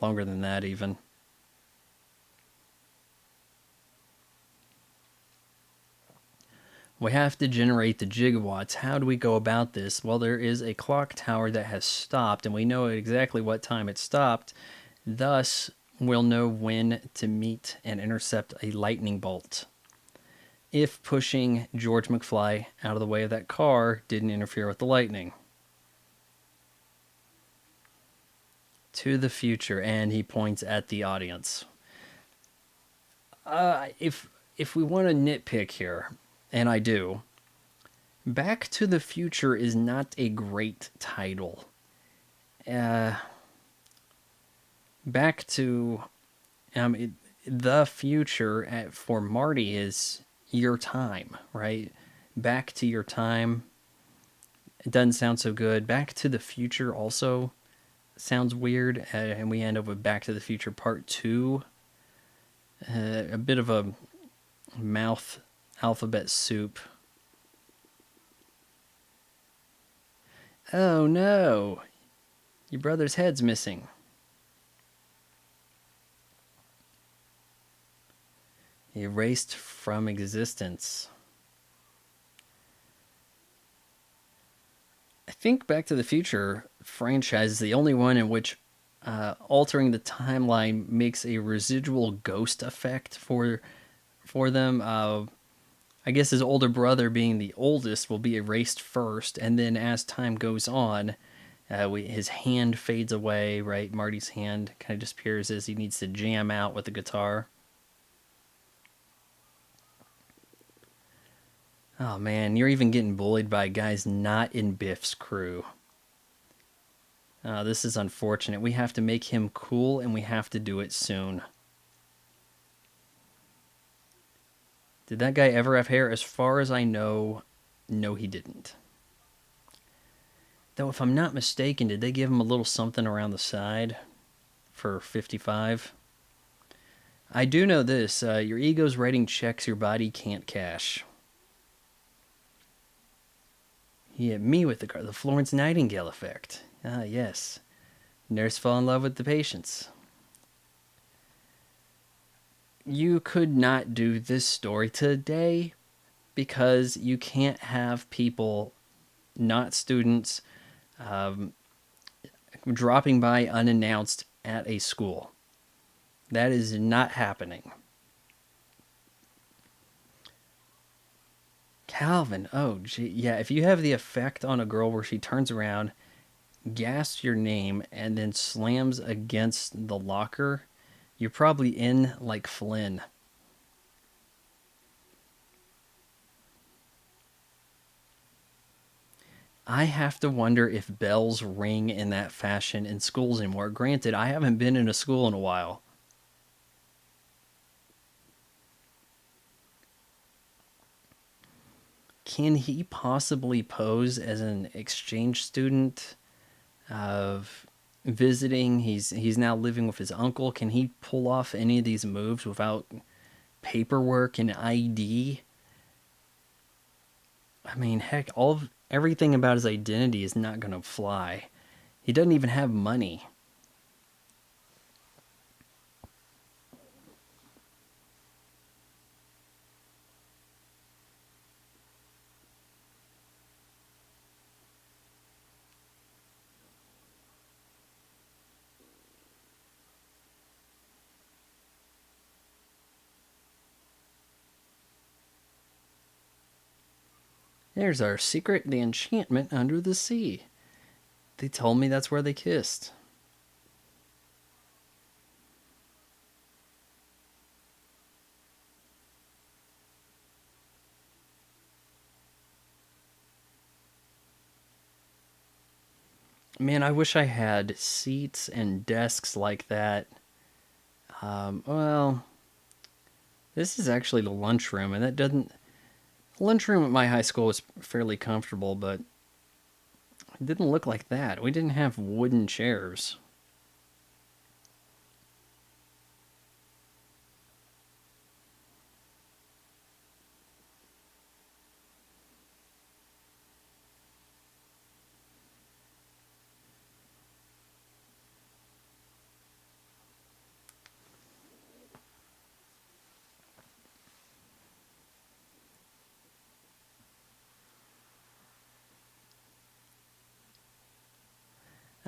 Longer than that, even. We have to generate the gigawatts. How do we go about this? Well, there is a clock tower that has stopped, and we know exactly what time it stopped. Thus, we'll know when to meet and intercept a lightning bolt. If pushing George McFly out of the way of that car didn't interfere with the lightning. To the future, and he points at the audience. If we want to nitpick here, and I do, Back to the Future is not a great title. Back to the future for Marty is your time, right? Back to your time. It doesn't sound so good. Back to the Future also sounds weird, and we end up with Back to the Future Part 2. A bit of a mouth alphabet soup. Oh no, your brother's head's missing. Erased from existence. I think Back to the Future franchise is the only one in which altering the timeline makes a residual ghost effect for them. I guess his older brother, being the oldest, will be erased first, and then as time goes on, his hand fades away. Right, Marty's hand kind of disappears as he needs to jam out with the guitar. Oh man, you're even getting bullied by guys not in Biff's crew. This is unfortunate. We have to make him cool, and we have to do it soon. Did that guy ever have hair? As far as I know, no, he didn't. Though, if I'm not mistaken, did they give him a little something around the side for 55? I do know this. Your ego's writing checks your body can't cash. He hit me with the Florence Nightingale effect. Ah, yes. Nurse fall in love with the patients. You could not do this story today because you can't have people, not students, dropping by unannounced at a school. That is not happening. Calvin, oh gee, yeah, if you have the effect on a girl where she turns around, gasps your name, and then slams against the locker, you're probably in like Flynn. I have to wonder if bells ring in that fashion in schools anymore. Granted, I haven't been in a school in a while. Can he possibly pose as an exchange student of visiting? He's now living with his uncle. Can he pull off any of these moves without paperwork and ID? I mean, heck, everything about his identity is not going to fly. He doesn't even have money. There's our secret, the enchantment under the sea. They told me that's where they kissed. Man, I wish I had seats and desks like that. Well, this is actually the lunchroom, and that doesn't. The lunchroom at my high school was fairly comfortable, but it didn't look like that. We didn't have wooden chairs.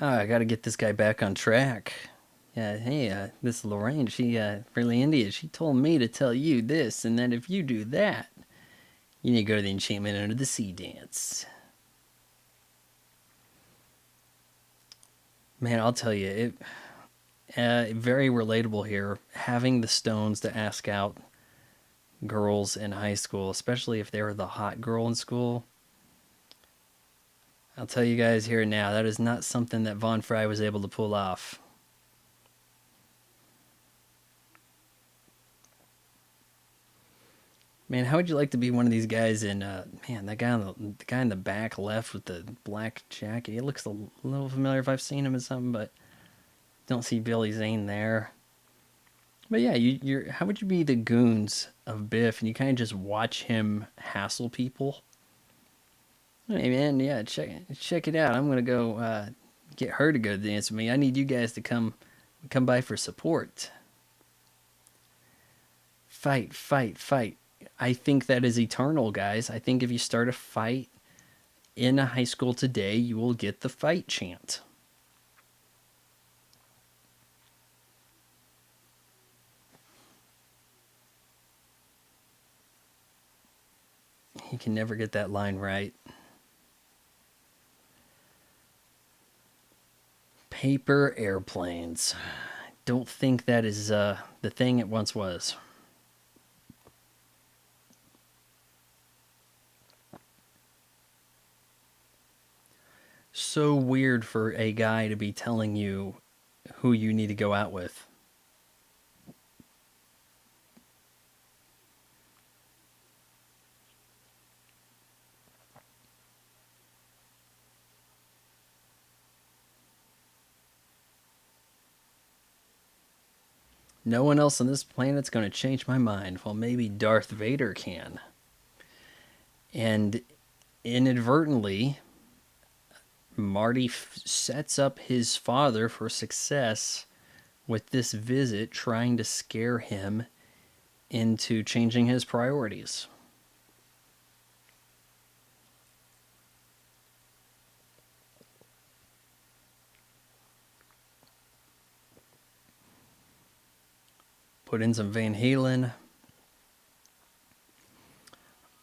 Oh, I gotta get this guy back on track. Yeah, hey, this Lorraine, she really into you. She told me to tell you this, and that if you do that, you need to go to the Enchantment Under the Sea dance. Man, I'll tell you, very relatable here. Having the stones to ask out girls in high school, especially if they were the hot girl in school. I'll tell you guys here and now, that is not something that Von Fry was able to pull off. Man, how would you like to be one of these guys in, man, that guy the guy in the back left with the black jacket? He looks a little familiar if I've seen him in something, but don't see Billy Zane there. But yeah, you're how would you be the goons of Biff and you kind of just watch him hassle people? Hey man, yeah, check it out. I'm gonna go get her to go dance with me. I need you guys to come by for support. Fight, fight, fight. I think that is eternal, guys. I think if you start a fight in a high school today, you will get the fight chant. He can never get that line right. Paper airplanes. Don't think that is the thing it once was. So weird for a guy to be telling you who you need to go out with. No one else on this planet's going to change my mind. Well, maybe Darth Vader can. And inadvertently, Marty sets up his father for success with this visit, trying to scare him into changing his priorities. Put in some Van Halen.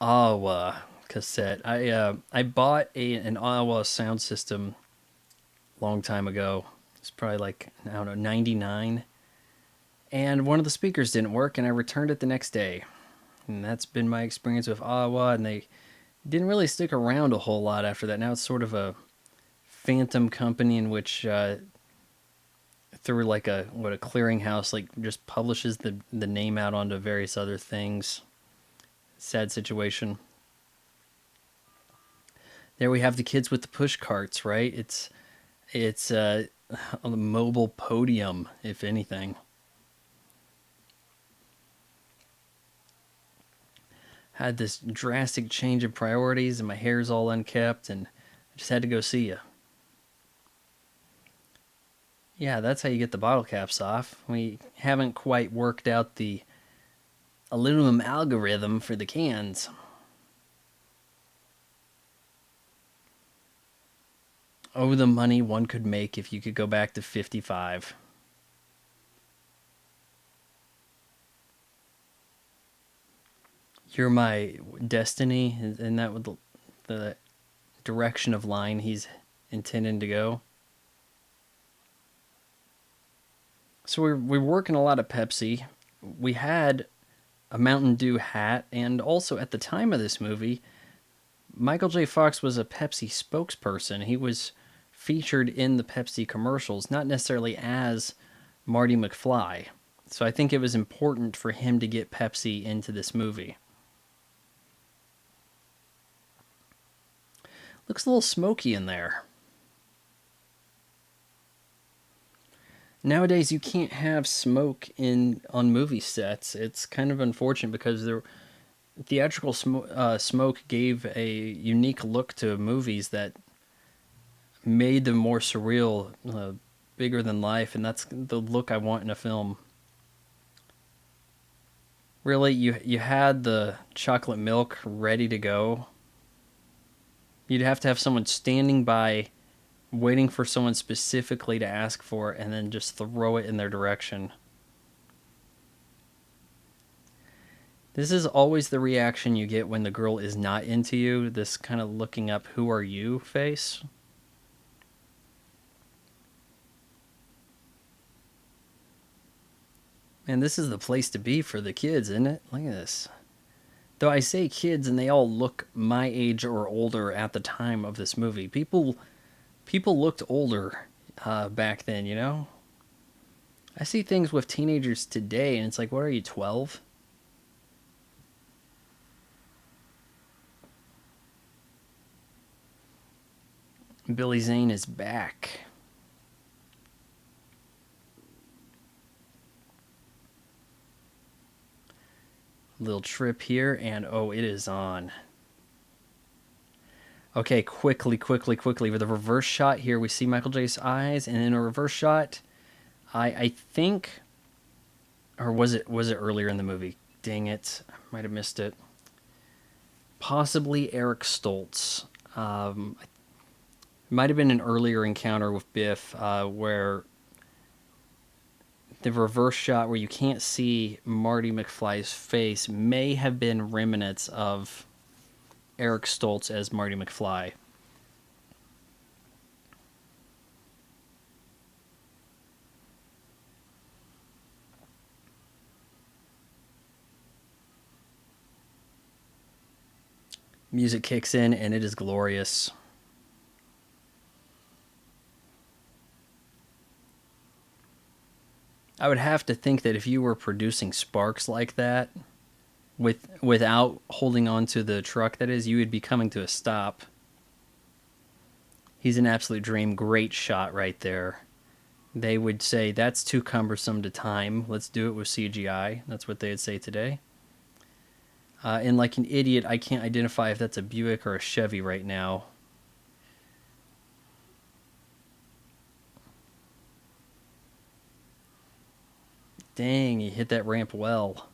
Awa cassette. I bought an Awa sound system a long time ago. It's probably like, I don't know, 99. And one of the speakers didn't work, and I returned it the next day. And that's been my experience with Awa, and they didn't really stick around a whole lot after that. Now it's sort of a phantom company in which through like a clearinghouse, like just publishes the name out onto various other things. Sad situation. There we have the kids with the push carts, right? It's a mobile podium, if anything. Had this drastic change of priorities, and my hair's all unkept, and I just had to go see you. Yeah, that's how you get the bottle caps off. We haven't quite worked out the aluminum algorithm for the cans. Oh, the money one could make if you could go back to 55. You're my destiny, and that with the direction of line he's intending to go. So we're working a lot of Pepsi. We had a Mountain Dew hat, and also at the time of this movie, Michael J. Fox was a Pepsi spokesperson. He was featured in the Pepsi commercials, not necessarily as Marty McFly. So I think it was important for him to get Pepsi into this movie. Looks a little smoky in there. Nowadays, you can't have smoke on movie sets. It's kind of unfortunate because the theatrical smoke gave a unique look to movies that made them more surreal, bigger than life, and that's the look I want in a film. Really, you had the chocolate milk ready to go. You'd have to have someone standing by waiting for someone specifically to ask for it and then just throw it in their direction. This is always the reaction you get when the girl is not into you, this kind of looking up, who are you face. Man, this is the place to be for the kids, isn't it? Look at this. Though I say kids and they all look my age or older at the time of this movie. People looked older back then, you know? I see things with teenagers today and it's like, what are you, 12? Billy Zane is back. Little trip here, and oh, it is on. Okay, quickly. With a reverse shot here, we see Michael J's eyes, and in a reverse shot, I think, or was it earlier in the movie? Dang it, I might have missed it. Possibly Eric Stoltz. It might have been an earlier encounter with Biff where the reverse shot where you can't see Marty McFly's face may have been remnants of Eric Stoltz as Marty McFly. Music kicks in and it is glorious. I would have to think that if you were producing sparks like that, without holding on to the truck, that is, you would be coming to a stop. He's an absolute dream. Great shot right there. They would say, that's too cumbersome to time. Let's do it with CGI. That's what they would say today. And like an idiot, I can't identify if that's a Buick or a Chevy right now. Dang, he hit that ramp well.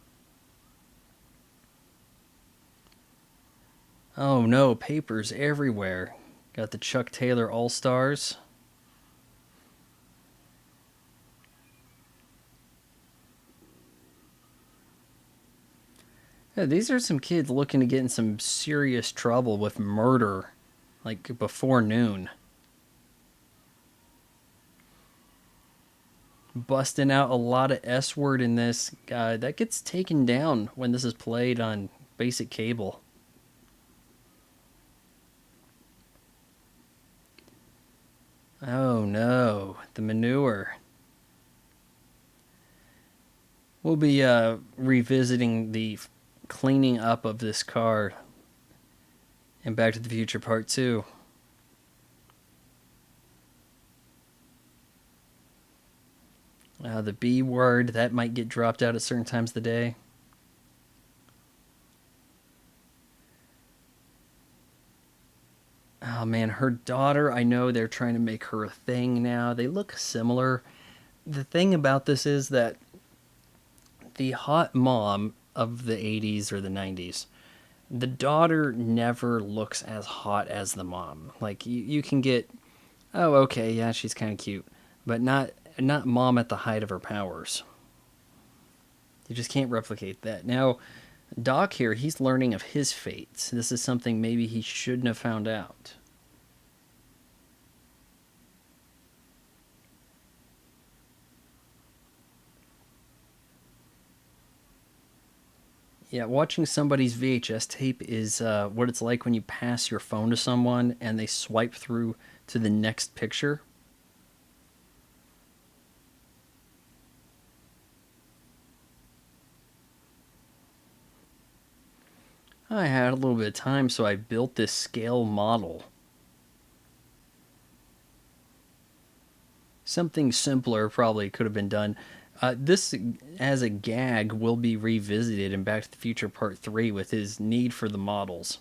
Oh no, papers everywhere. Got the Chuck Taylor All-Stars. Yeah, these are some kids looking to get in some serious trouble with murder, like before noon. Busting out a lot of S word in this. That gets taken down when this is played on basic cable. Oh no, the manure. We'll be revisiting the cleaning up of this car in Back to the Future Part 2. The B word, that might get dropped out at certain times of the day. Oh man, her daughter, I know they're trying to make her a thing now. They look similar. The thing about this is that the hot mom of the 80s or the 90s, the daughter never looks as hot as the mom. Like you can get, oh okay, yeah, she's kind of cute, but not mom at the height of her powers. You just can't replicate that. Now, Doc here, he's learning of his fate. This is something maybe he shouldn't have found out. Yeah, watching somebody's VHS tape is what it's like when you pass your phone to someone and they swipe through to the next picture. I had a little bit of time, so I built this scale model. Something simpler probably could have been done. This, as a gag, will be revisited in Back to the Future Part 3 with his need for the models.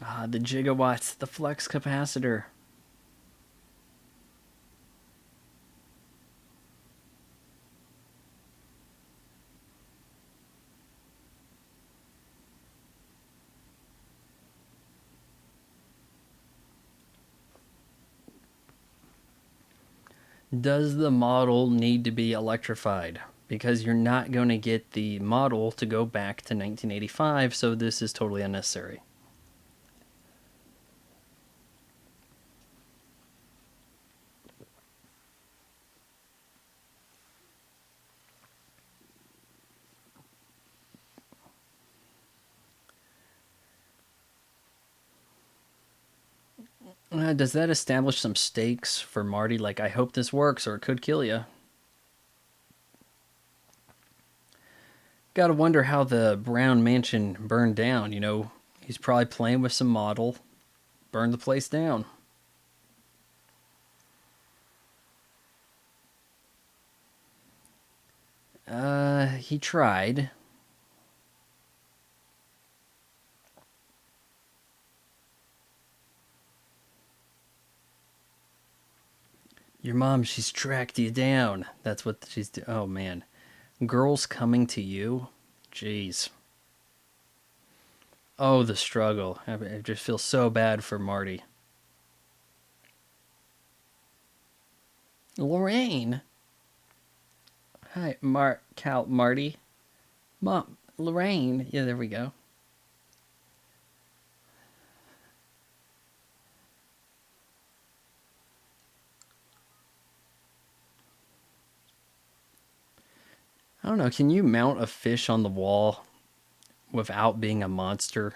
Ah, the gigawatts, the flux capacitor. Does the model need to be electrified? Because you're not going to get the model to go back to 1985, so this is totally unnecessary. Does that establish some stakes for Marty? Like, I hope this works or it could kill you. Gotta wonder how the Brown mansion burned down. You know, he's probably playing with some model, burned the place down. He tried. Your mom, she's tracked you down. That's what she's oh man. Girls coming to you? Jeez. Oh, the struggle. I just feel so bad for Marty. Lorraine. Hi, Marty. Mom, Lorraine. Yeah, there we go. I don't know. Can you mount a fish on the wall without being a monster?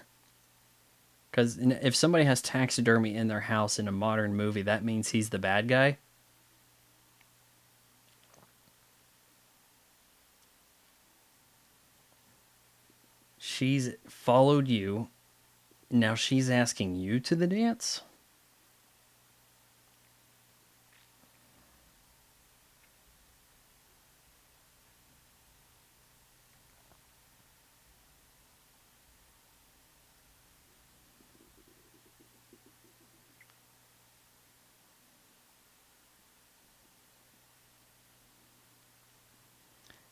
Because if somebody has taxidermy in their house in a modern movie, that means he's the bad guy. She's followed you. Now she's asking you to the dance?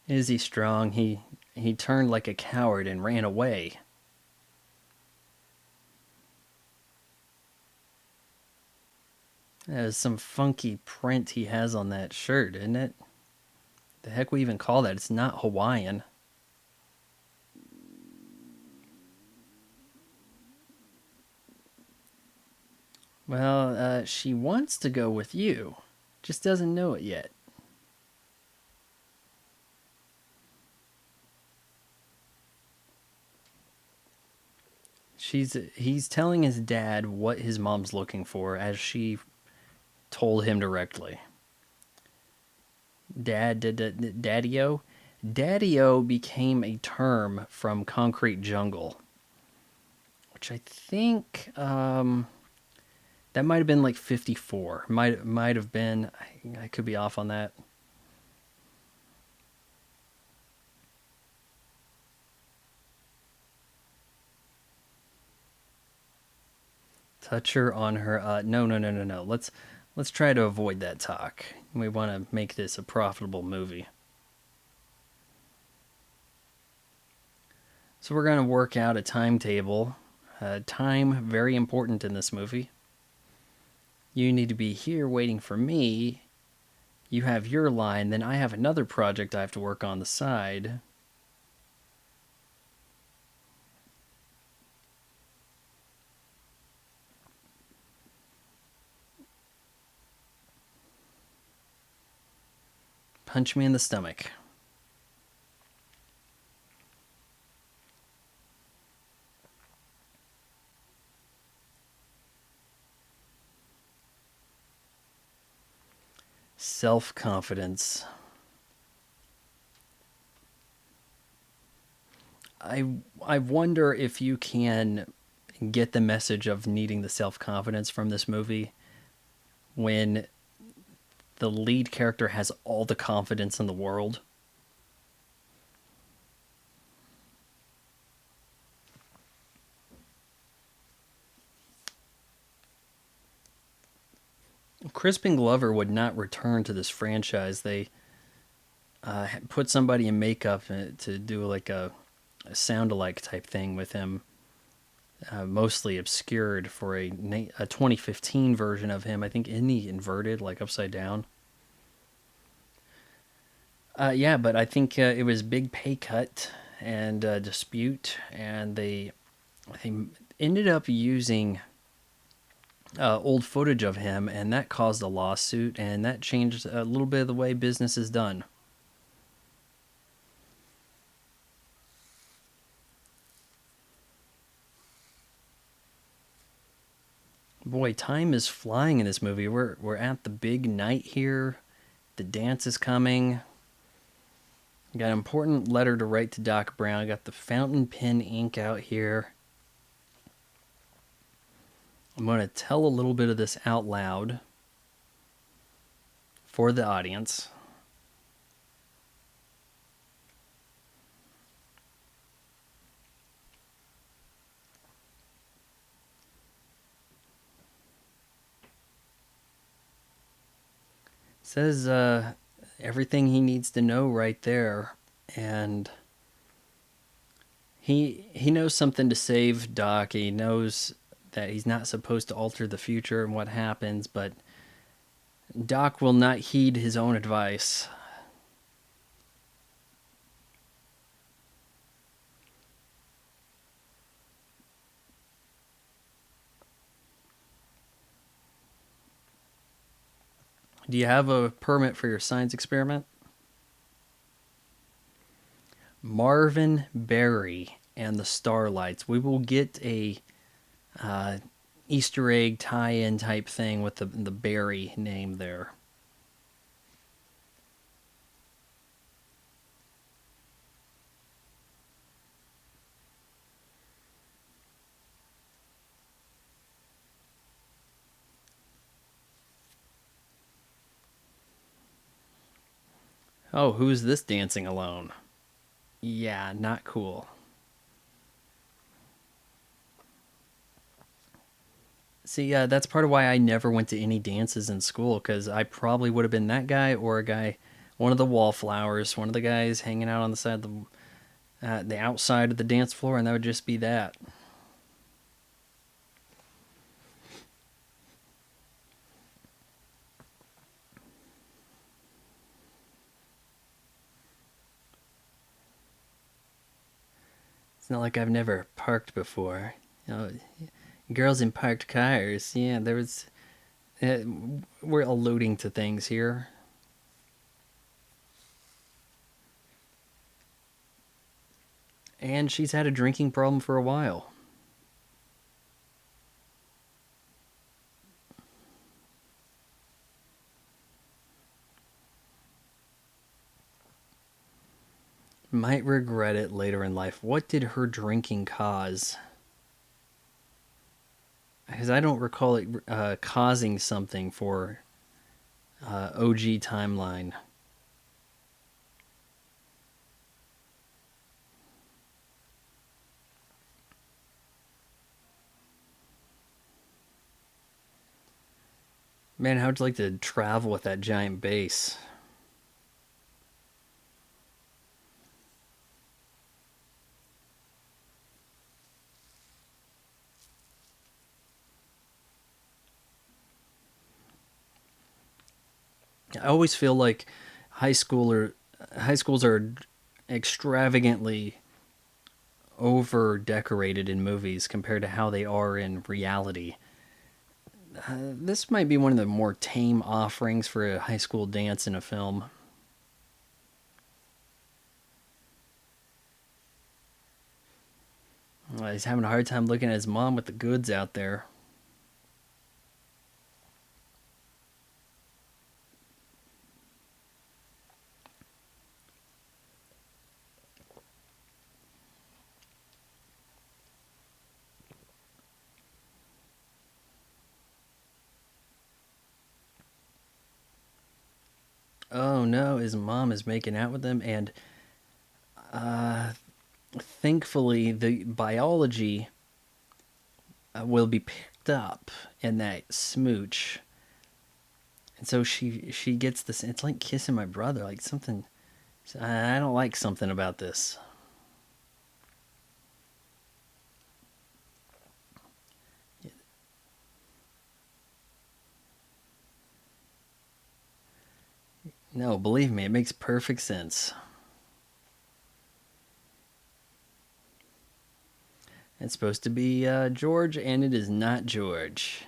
Is he strong? He turned like a coward and ran away. That is some funky print he has on that shirt, isn't it? The heck we even call that? It's not Hawaiian. Well, she wants to go with you. Just doesn't know it yet. He's telling his dad what his mom's looking for as she told him directly. Daddy-o? Daddy-o became a term from Concrete Jungle, which I think that might have been like 54. Might have been. I could be off on that. Touch her on her. No. Let's try to avoid that talk. We want to make this a profitable movie. So we're going to work out a timetable. Time, very important in this movie. You need to be here waiting for me. You have your line, then I have another project I have to work on the side. Punch me in the stomach. Self-confidence. I wonder if you can get the message of needing the self-confidence from this movie when the lead character has all the confidence in the world. Crispin Glover would not return to this franchise. They put somebody in makeup to do like a sound-alike type thing with him, mostly obscured for a 2015 version of him. I think isn't he inverted, like upside down? Yeah, but I think it was big pay cut and dispute, and they ended up using old footage of him, and that caused a lawsuit, and that changed a little bit of the way business is done. Boy, time is flying in this movie. We're at the big night here. The dance is coming. Got an important letter to write to Doc Brown. Got the fountain pen ink out here. I'm going to tell a little bit of this out loud for the audience. It says everything he needs to know right there, and he knows something to save Doc. He knows that he's not supposed to alter the future and what happens, but Doc will not heed his own advice. Do you have a permit for your science experiment? Marvin Berry and the Starlights. We will get a Easter egg tie-in type thing with the Berry name there. Oh, who's this dancing alone? Yeah, not cool. See, that's part of why I never went to any dances in school, because I probably would have been that guy or a guy, one of the wallflowers, one of the guys hanging out on the side of the outside of the dance floor, and that would just be that. It's not like I've never parked before. You know, girls in parked cars. Yeah, there was. Uh, we're alluding to things here. And she's had a drinking problem for a while. Might regret it later in life. What did her drinking cause? Because I don't recall it causing something for OG timeline. Man, how'd you like to travel with that giant bass? I always feel like high schools are extravagantly over decorated in movies compared to how they are in reality. This might be one of the more tame offerings for a high school dance in a film. He's having a hard time looking at his mom with the goods out there. Oh no, his mom is making out with him, and thankfully the biology will be picked up in that smooch. And so she gets this. It's like kissing my brother, like something. I don't like something about this. No, believe me, it makes perfect sense. It's supposed to be George, and it is not George.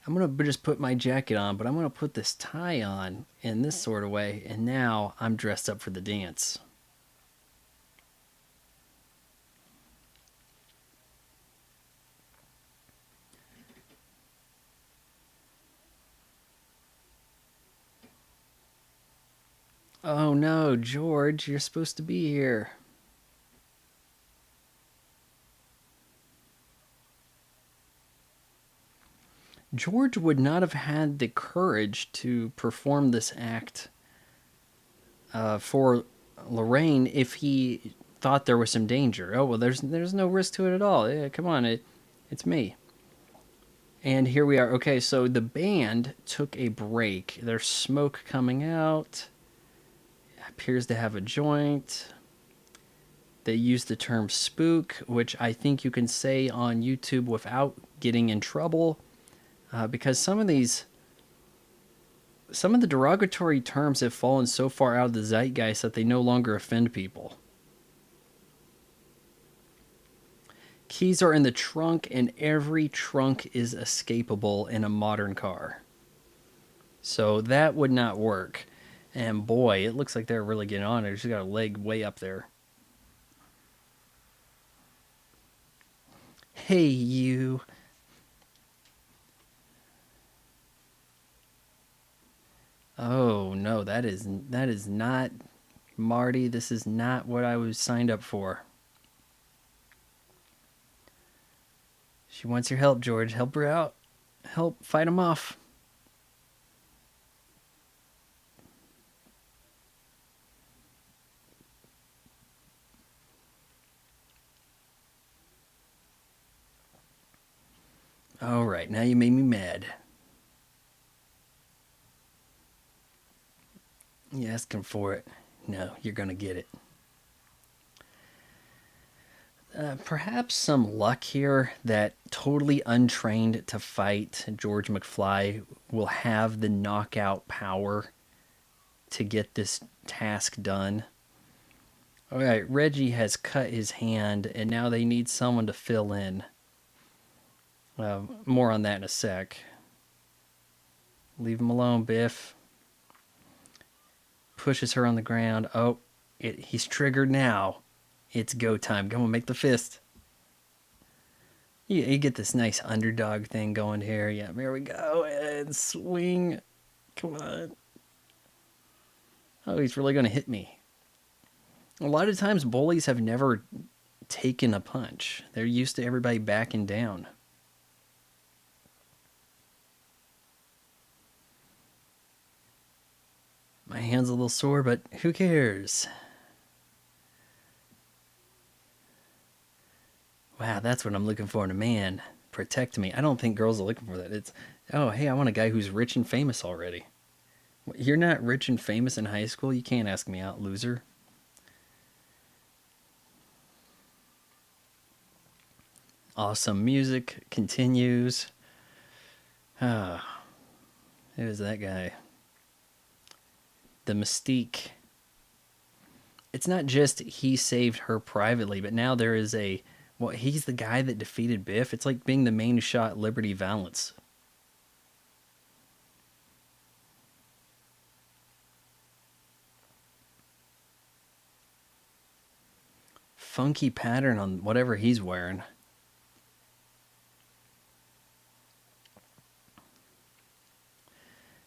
I'm going to just put my jacket on, but I'm going to put this tie on in this sort of way, and now I'm dressed up for the dance. Oh no, George, you're supposed to be here. George would not have had the courage to perform this act for Lorraine if he thought there was some danger. Oh well, there's no risk to it at all. Yeah, come on, it's me. And here we are. Okay, so the band took a break. There's smoke coming out. It appears to have a joint. They use the term spook, which I think you can say on YouTube without getting in trouble, because some of the derogatory terms have fallen so far out of the zeitgeist that they no longer offend people. Keys are in the trunk, and every trunk is escapable in a modern car. So that would not work. And boy, it looks like they're really getting on it. She's got a leg way up there. Hey, you. Oh no, that is not Marty. This is not what I was signed up for. She wants your help, George. Help her out. Help fight him off. All right, now you made me mad. You asking for it? No, you're gonna get it. Perhaps some luck here that totally untrained to fight George McFly will have the knockout power to get this task done. All right, Reggie has cut his hand, and now they need someone to fill in. More on that in a sec. Leave him alone, Biff. Pushes her on the ground. Oh, he's triggered now. It's go time. Come on, make the fist. You get this nice underdog thing going here. Yeah, here we go. And swing. Come on. Oh, he's really going to hit me. A lot of times, bullies have never taken a punch. They're used to everybody backing down. My hand's a little sore, but who cares? Wow, that's what I'm looking for in a man. Protect me. I don't think girls are looking for that. It's, oh, hey, I want a guy who's rich and famous already. You're not rich and famous in high school? You can't ask me out, loser. Awesome music continues. Ah, who's that guy? The Mystique. It's not just he saved her privately, but now there is a... Well, he's the guy that defeated Biff. It's like being the main shot Liberty Valance. Funky pattern on whatever he's wearing.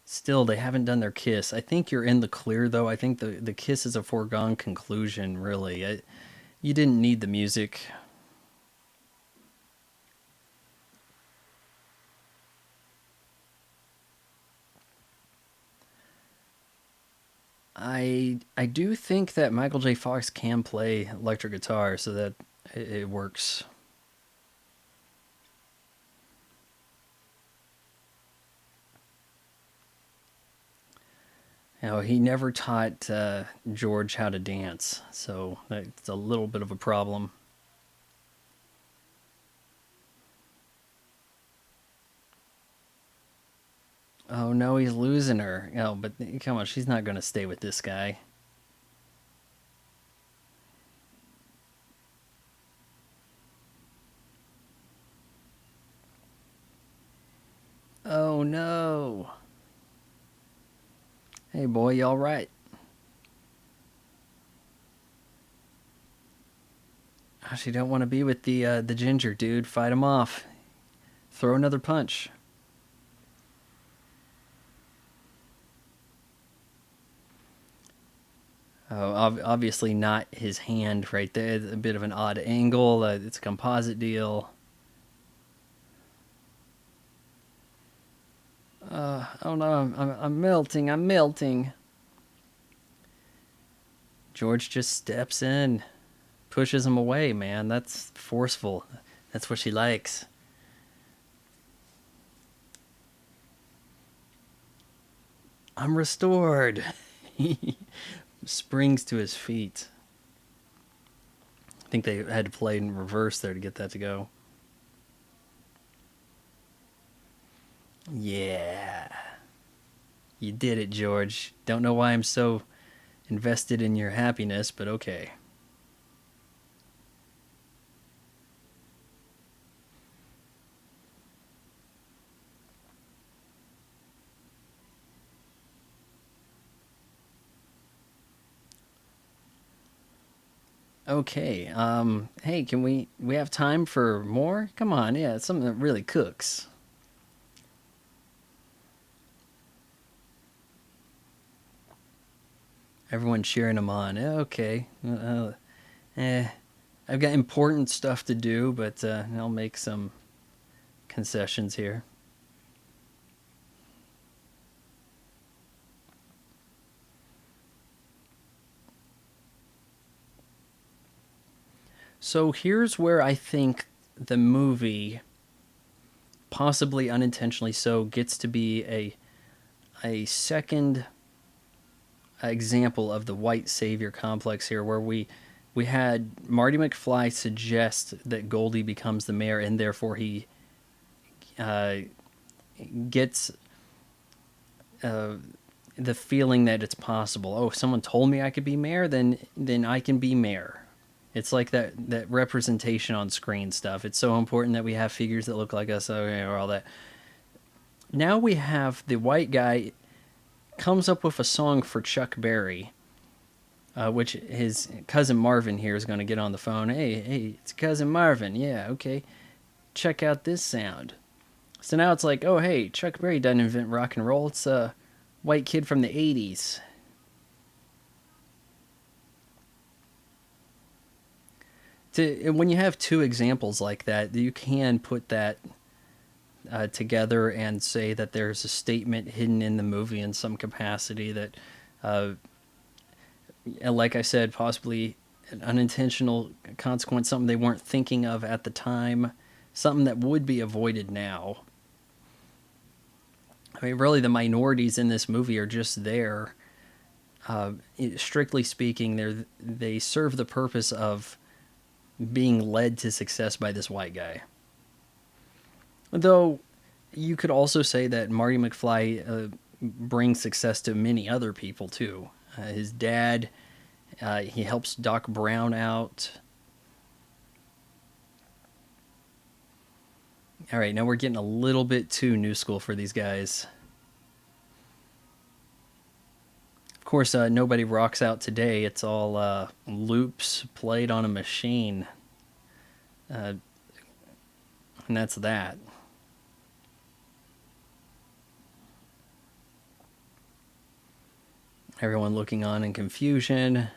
Still, they haven't done their kiss. I think you're in the clear, though. I think the kiss is a foregone conclusion, really. You didn't need the music. I do think that Michael J. Fox can play electric guitar, so that it works. He never taught George how to dance, so that's a little bit of a problem. Oh no, he's losing her. Oh, but come on, she's not going to stay with this guy. Oh no. Hey boy, you all right? Oh, she don't want to be with the ginger dude. Fight him off. Throw another punch. Oh, obviously not his hand right there. It's a bit of an odd angle. It's a composite deal. Oh no, I'm melting. I'm melting. George just steps in, pushes him away, man. That's forceful. That's what she likes. I'm restored. He springs to his feet. I think they had to play in reverse there to get that to go. Yeah. You did it, George. Don't know why I'm so invested in your happiness, but okay. Okay. Hey, can we have time for more? Come on, yeah, it's something that really cooks. Everyone cheering him on. Okay. Eh, I've got important stuff to do, but I'll make some concessions here. So here's where I think the movie, possibly unintentionally so, gets to be a second example of the white savior complex here, where we had Marty McFly suggest that Goldie becomes the mayor, and therefore he uh, gets uh, the feeling that it's possible. Oh, someone told me I could be mayor, then I can be mayor. It's like that representation on screen stuff. It's so important that we have figures that look like us, or all that. Now we have the white guy comes up with a song for Chuck Berry, which his cousin Marvin here is going to get on the phone. Hey, it's cousin Marvin. Yeah, okay. Check out this sound. So now it's like, oh, hey, Chuck Berry doesn't invent rock and roll. It's a white kid from the 80s. When you have two examples like that, you can put that together and say that there's a statement hidden in the movie in some capacity that, like I said, possibly an unintentional consequence, something they weren't thinking of at the time, something that would be avoided now. I mean, really, the minorities in this movie are just there. Strictly speaking, they serve the purpose of being led to success by this white guy. Though you could also say that Marty McFly brings success to many other people too. His dad, he helps Doc Brown out. All right, now we're getting a little bit too new school for these guys. Of course, nobody rocks out today. It's all loops played on a machine. And that's that. Everyone looking on in confusion.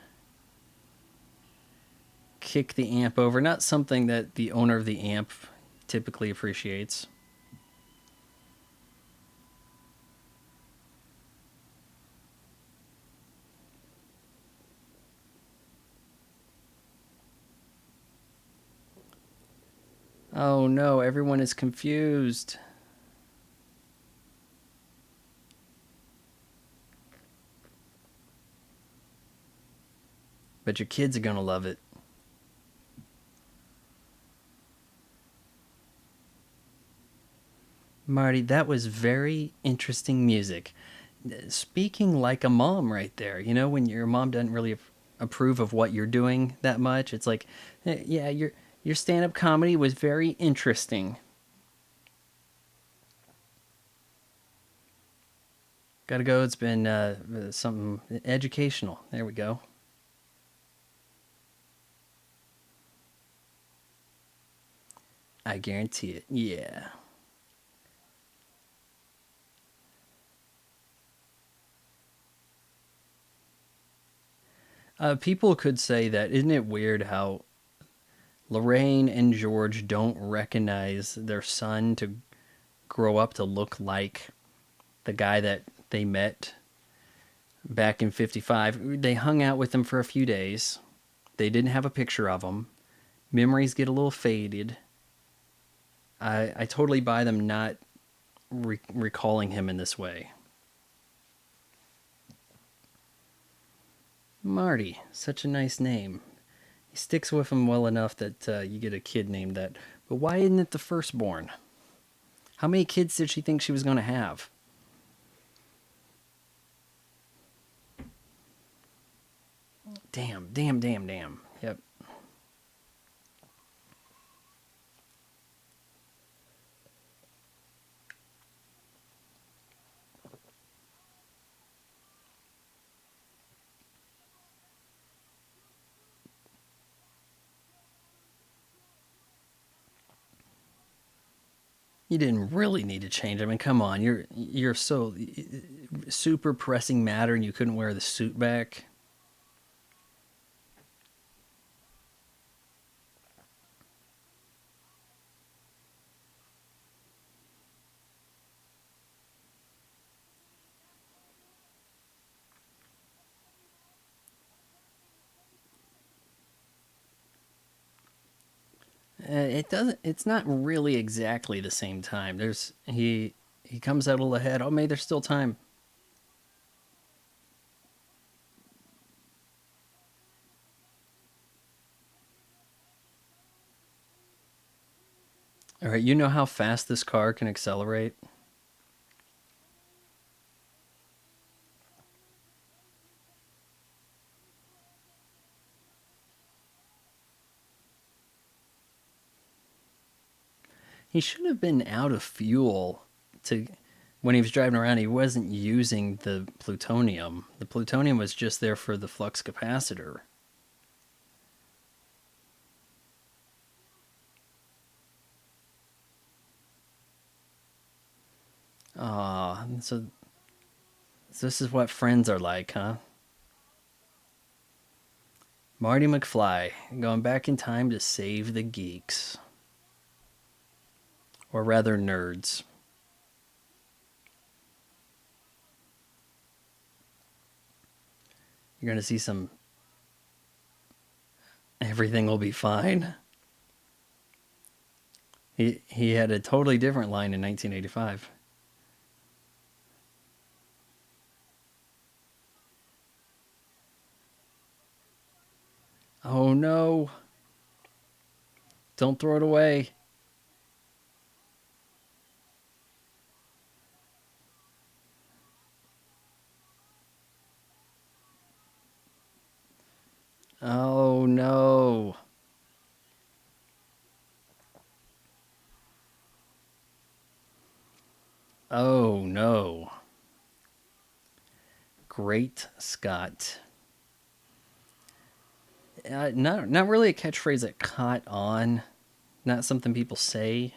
Kick the amp over. Not something that the owner of the amp typically appreciates. Oh no, everyone is confused. but your kids are going to love it. Marty, that was very interesting music. Speaking like a mom right there. You know, when your mom doesn't really approve of what you're doing that much, it's like, yeah, your stand-up comedy was very interesting. Gotta go. It's been something educational. There we go. I guarantee it. Yeah. People could say that. Isn't it weird how Lorraine and George don't recognize their son to grow up to look like the guy that they met back in 55? They hung out with him for a few days. They didn't have a picture of him. Memories get a little faded. I totally buy them not recalling him in this way. Marty, such a nice name. He sticks with him well enough that you get a kid named that. But why isn't it the firstborn? How many kids did she think she was going to have? Damn, damn, damn, damn. Yep. You didn't really need to change. I mean, come on. You're so super pressing matter and you couldn't wear the suit back. It doesn't. It's not really exactly the same time. He comes out a little ahead. Oh, maybe there's still time. All right, you know how fast this car can accelerate? He should have been out of fuel to when he was driving around. He wasn't using the plutonium. The plutonium was just there for the flux capacitor. Ah, so this is what friends are like, huh? Marty McFly going back in time to save the geeks, or rather nerds. You're gonna see some. Everything will be fine. He had a totally different line in 1985. Oh no! Don't throw it away. Oh no! Oh no! Great Scott. Not really a catchphrase that caught on. Not something people say.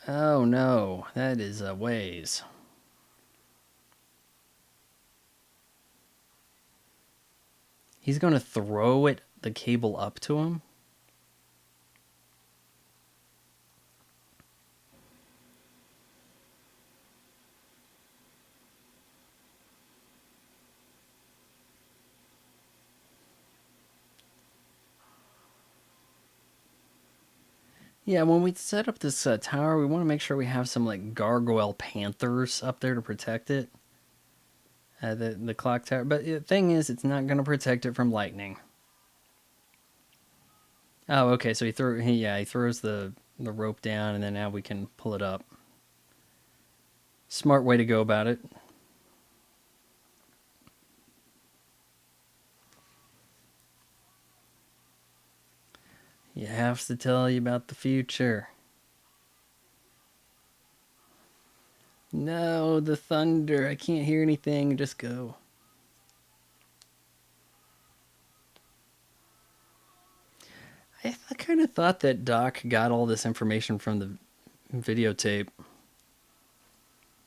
Oh no, that is a ways. He's gonna throw the cable up to him. Yeah, when we set up this tower, we want to make sure we have some like gargoyle panthers up there to protect it. The clock tower. But the thing is, it's not going to protect it from lightning. Oh, okay. So he throws the rope down, and then now we can pull it up. Smart way to go about it. He has to tell you about the future. No, the thunder. I can't hear anything. Just go. I kind of thought that Doc got all this information from the videotape.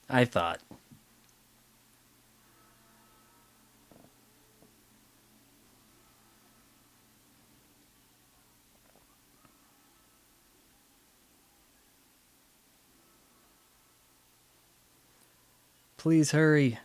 I thought. Please hurry.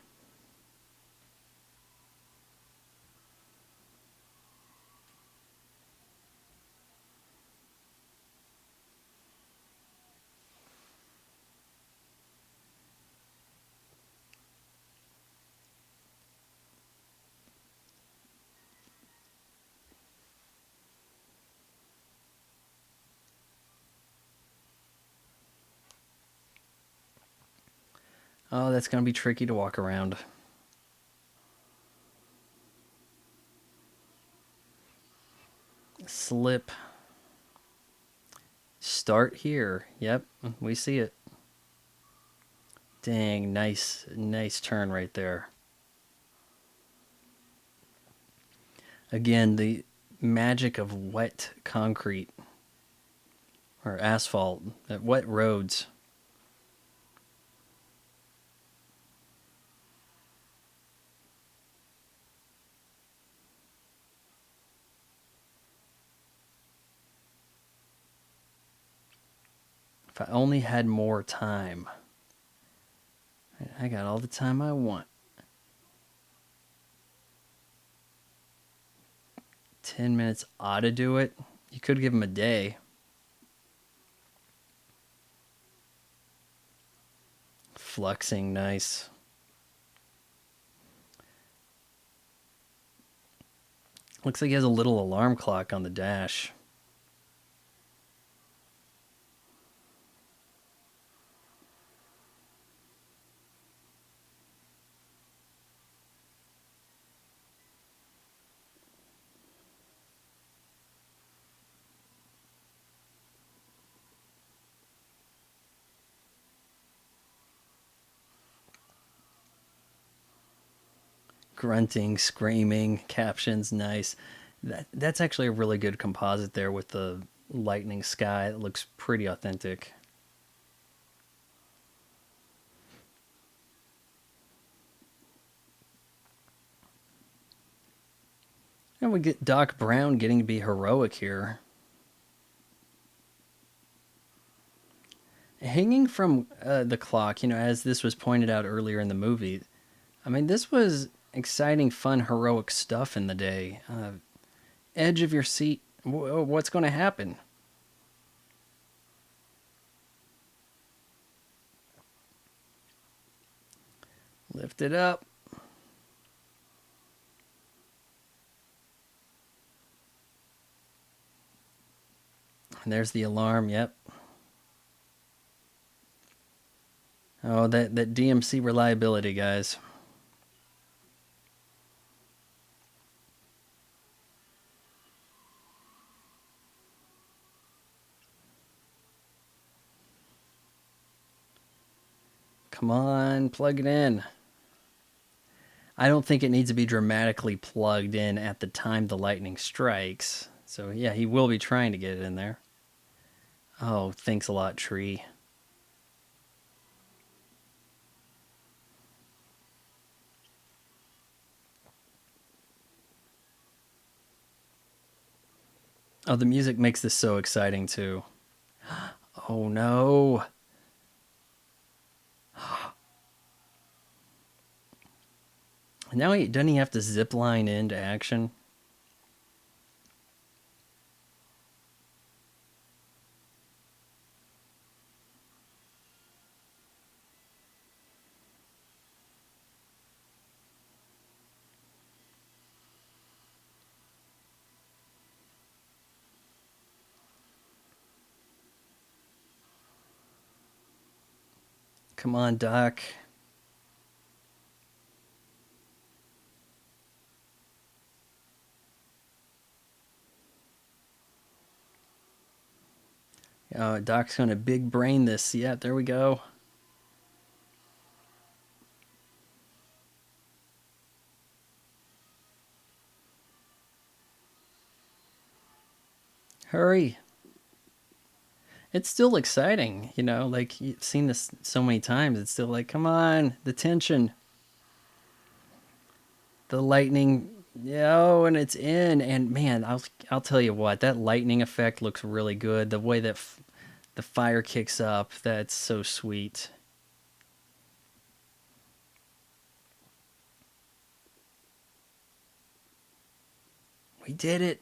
Oh, that's going to be tricky to walk around. Slip. Start here. Yep, we see it. Dang, nice turn right there. Again, the magic of wet concrete or asphalt, wet roads. If I only had more time. I got all the time I want. 10 minutes ought to do it. You could give him a day. Fluxing, nice. Looks like he has a little alarm clock on the dash. Grunting, screaming, captions, nice. That's actually a really good composite there with the lightning sky. It looks pretty authentic. And we get Doc Brown getting to be heroic here. Hanging from the clock, as this was pointed out earlier in the movie, I mean, this was exciting, fun, heroic stuff in the day. Edge of your seat. What's going to happen? Lift it up. And there's the alarm. Yep. Oh, that DMC reliability, guys. Come on, plug it in. I don't think it needs to be dramatically plugged in at the time the lightning strikes. So, yeah, he will be trying to get it in there. Oh, thanks a lot, tree. Oh, the music makes this so exciting, too. Oh, no. Now doesn't he have to zip line into action? Come on, Doc. Doc's gonna big brain this. Yeah, there we go. Hurry. It's still exciting, you know, like you've seen this so many times. It's still like, come on, the tension, the lightning. Yeah, oh, and it's in. And man, I'll tell you what, that lightning effect looks really good. The way that the fire kicks up, that's so sweet. We did it.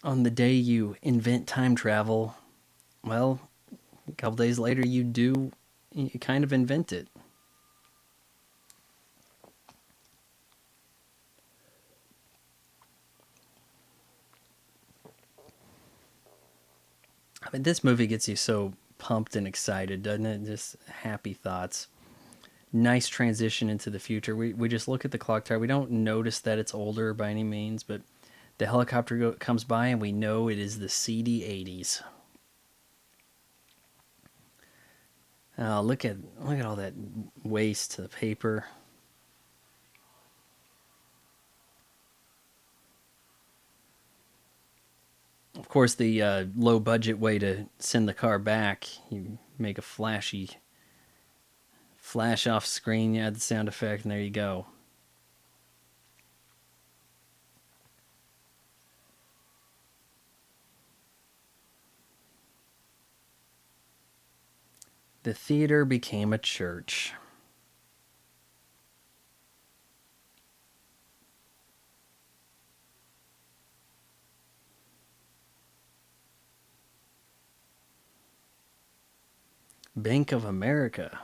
On the day you invent time travel, well, a couple days later you kind of invent it. I mean, this movie gets you so pumped and excited, doesn't it? Just happy thoughts. Nice transition into the future. We just look at the clock tower. We don't notice that it's older by any means, but the helicopter comes by and we know it is the seedy 80s. Oh, look at all that waste to the paper. Of course, the low budget way to send the car back, you make a flash off screen, you add the sound effect, and there you go. The theater became a church. Bank of America.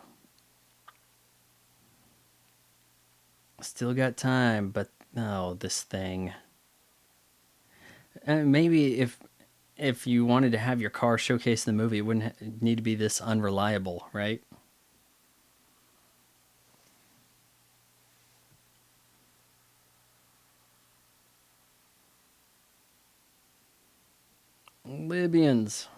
Still got time, but oh, this thing. Maybe if you wanted to have your car showcase in the movie, it wouldn't need to be this unreliable, right? Libyans.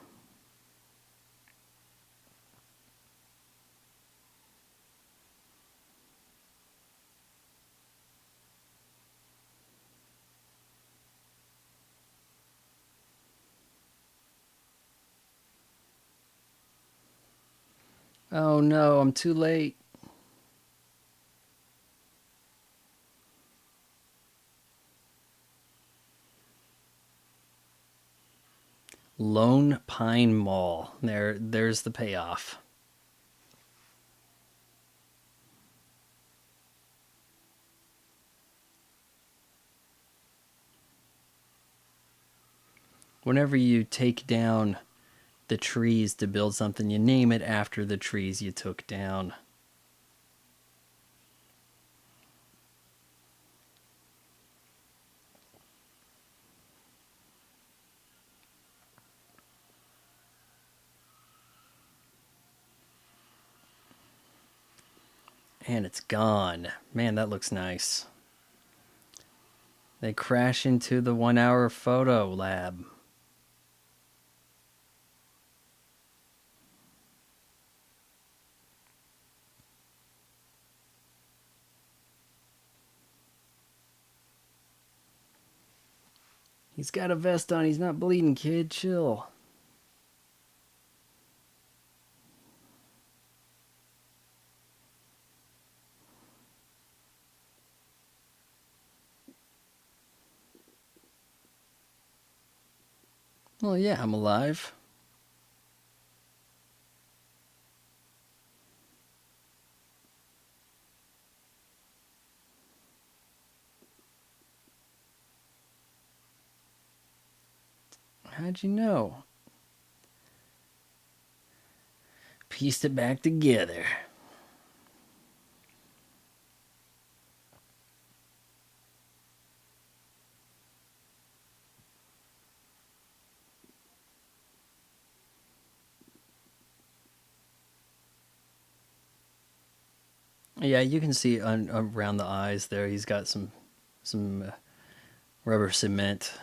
Oh no, I'm too late. Lone Pine Mall. There's the payoff. Whenever you take down the trees to build something, you name it after the trees you took down. And it's gone. Man, that looks nice. They crash into the 1 hour photo lab. He's got a vest on. He's not bleeding, kid. Chill. Well, yeah, I'm alive. How'd you know? pieced it back together. Yeah, you can see around the eyes there. He's got some rubber cement.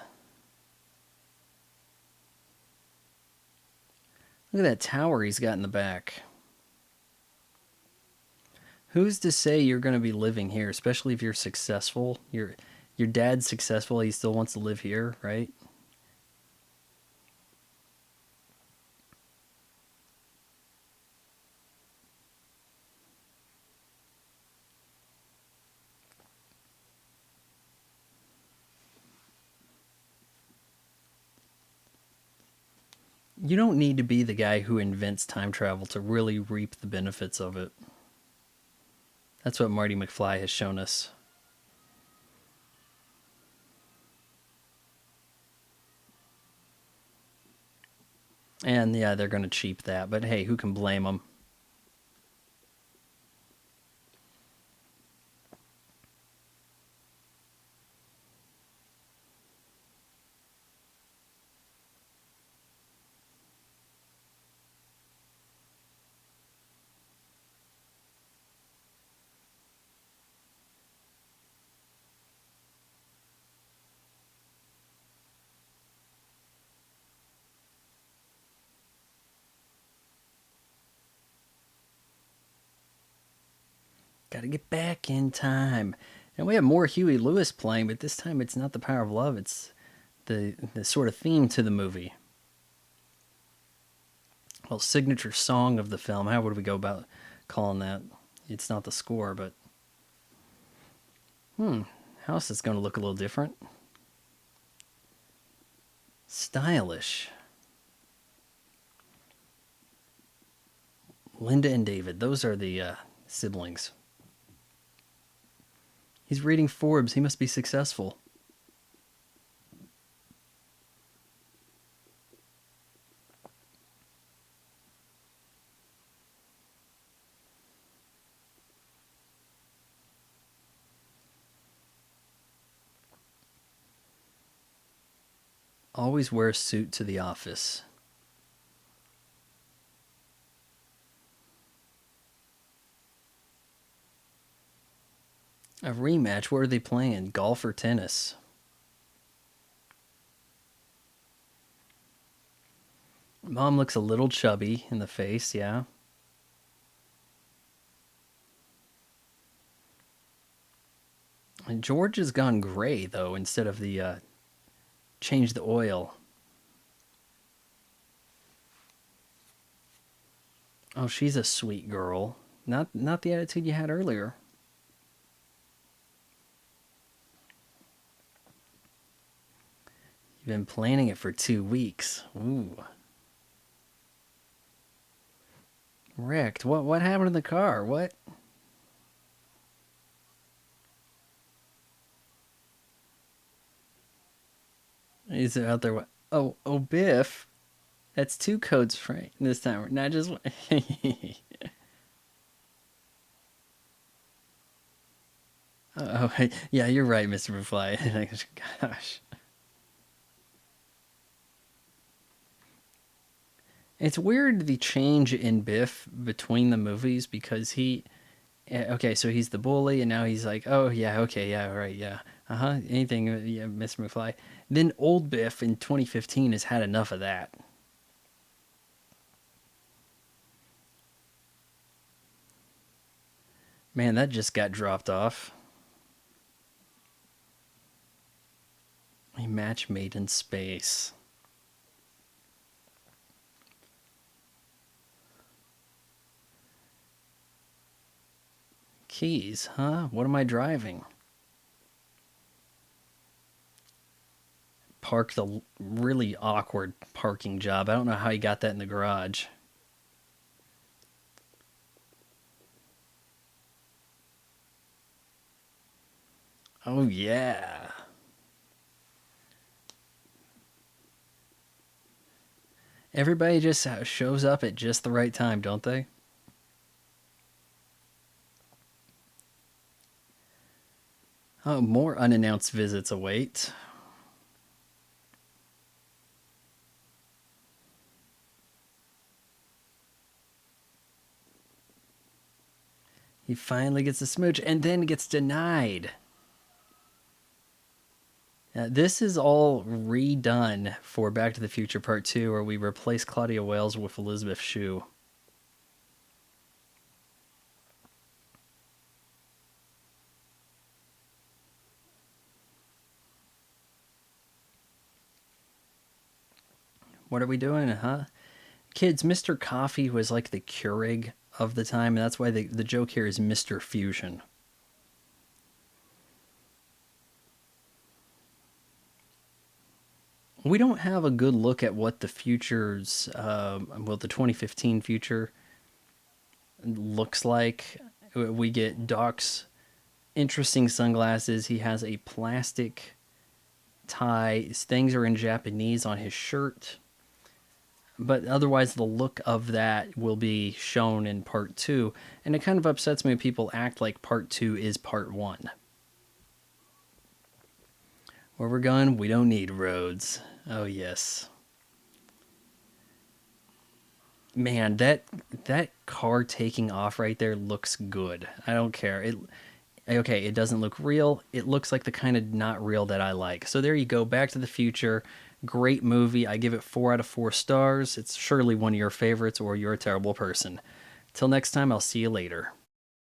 Look at that tower he's got in the back. Who's to say you're going to be living here, especially if you're successful? Your dad's successful. He still wants to live here, right? You don't need to be the guy who invents time travel to really reap the benefits of it. That's what Marty McFly has shown us. And yeah, they're going to cheap that, but hey, who can blame them? Got to get back in time. And we have more Huey Lewis playing, but this time it's not the power of love. It's the sort of theme to the movie. Well, signature song of the film. How would we go about calling that? It's not the score, but house is going to look a little different. Stylish. Linda and David. Those are the siblings. He's reading Forbes. He must be successful. Always wear a suit to the office. A rematch? What are they playing? Golf or tennis? Mom looks a little chubby in the face, yeah. And George has gone gray, though, instead of the change the oil. Oh, she's a sweet girl. Not the attitude you had earlier. You've been planning it for 2 weeks. Ooh. Wrecked. What happened to the car? What? Is it out there? Oh, Biff. That's 2 codes right this time. Not just one. Oh, yeah, you're right, Mr. McFly. Gosh. It's weird the change in Biff between the movies because okay, so he's the bully and now he's like, oh yeah, okay, yeah, right, yeah, anything, yeah, Mr. McFly. Then old Biff in 2015 has had enough of that. Man, that just got dropped off. A match made in space. Keys, huh? What am I driving? Parked a really awkward parking job. I don't know how he got that in the garage. Oh, yeah. Everybody just shows up at just the right time, don't they? Oh, more unannounced visits await. He finally gets a smooch and then gets denied. This is all redone for Back to the Future Part 2, where we replace Claudia Wales with Elizabeth Shue. What are we doing, huh? Kids, Mr. Coffee was like the Keurig of the time, and that's why the joke here is Mr. Fusion. We don't have a good look at what the future's, the 2015 future looks like. We get Doc's interesting sunglasses. He has a plastic tie. Things are in Japanese on his shirt. But otherwise, the look of that will be shown in part 2. And it kind of upsets me when people act like part 2 is part 1. Where we're going, we don't need roads. Oh, yes. Man, that car taking off right there looks good. I don't care. It doesn't look real. It looks like the kind of not real that I like. So there you go. Back to the Future. Great movie. I give it 4 out of 4 stars. It's surely one of your favorites, or you're a terrible person. Till next time, I'll see you later.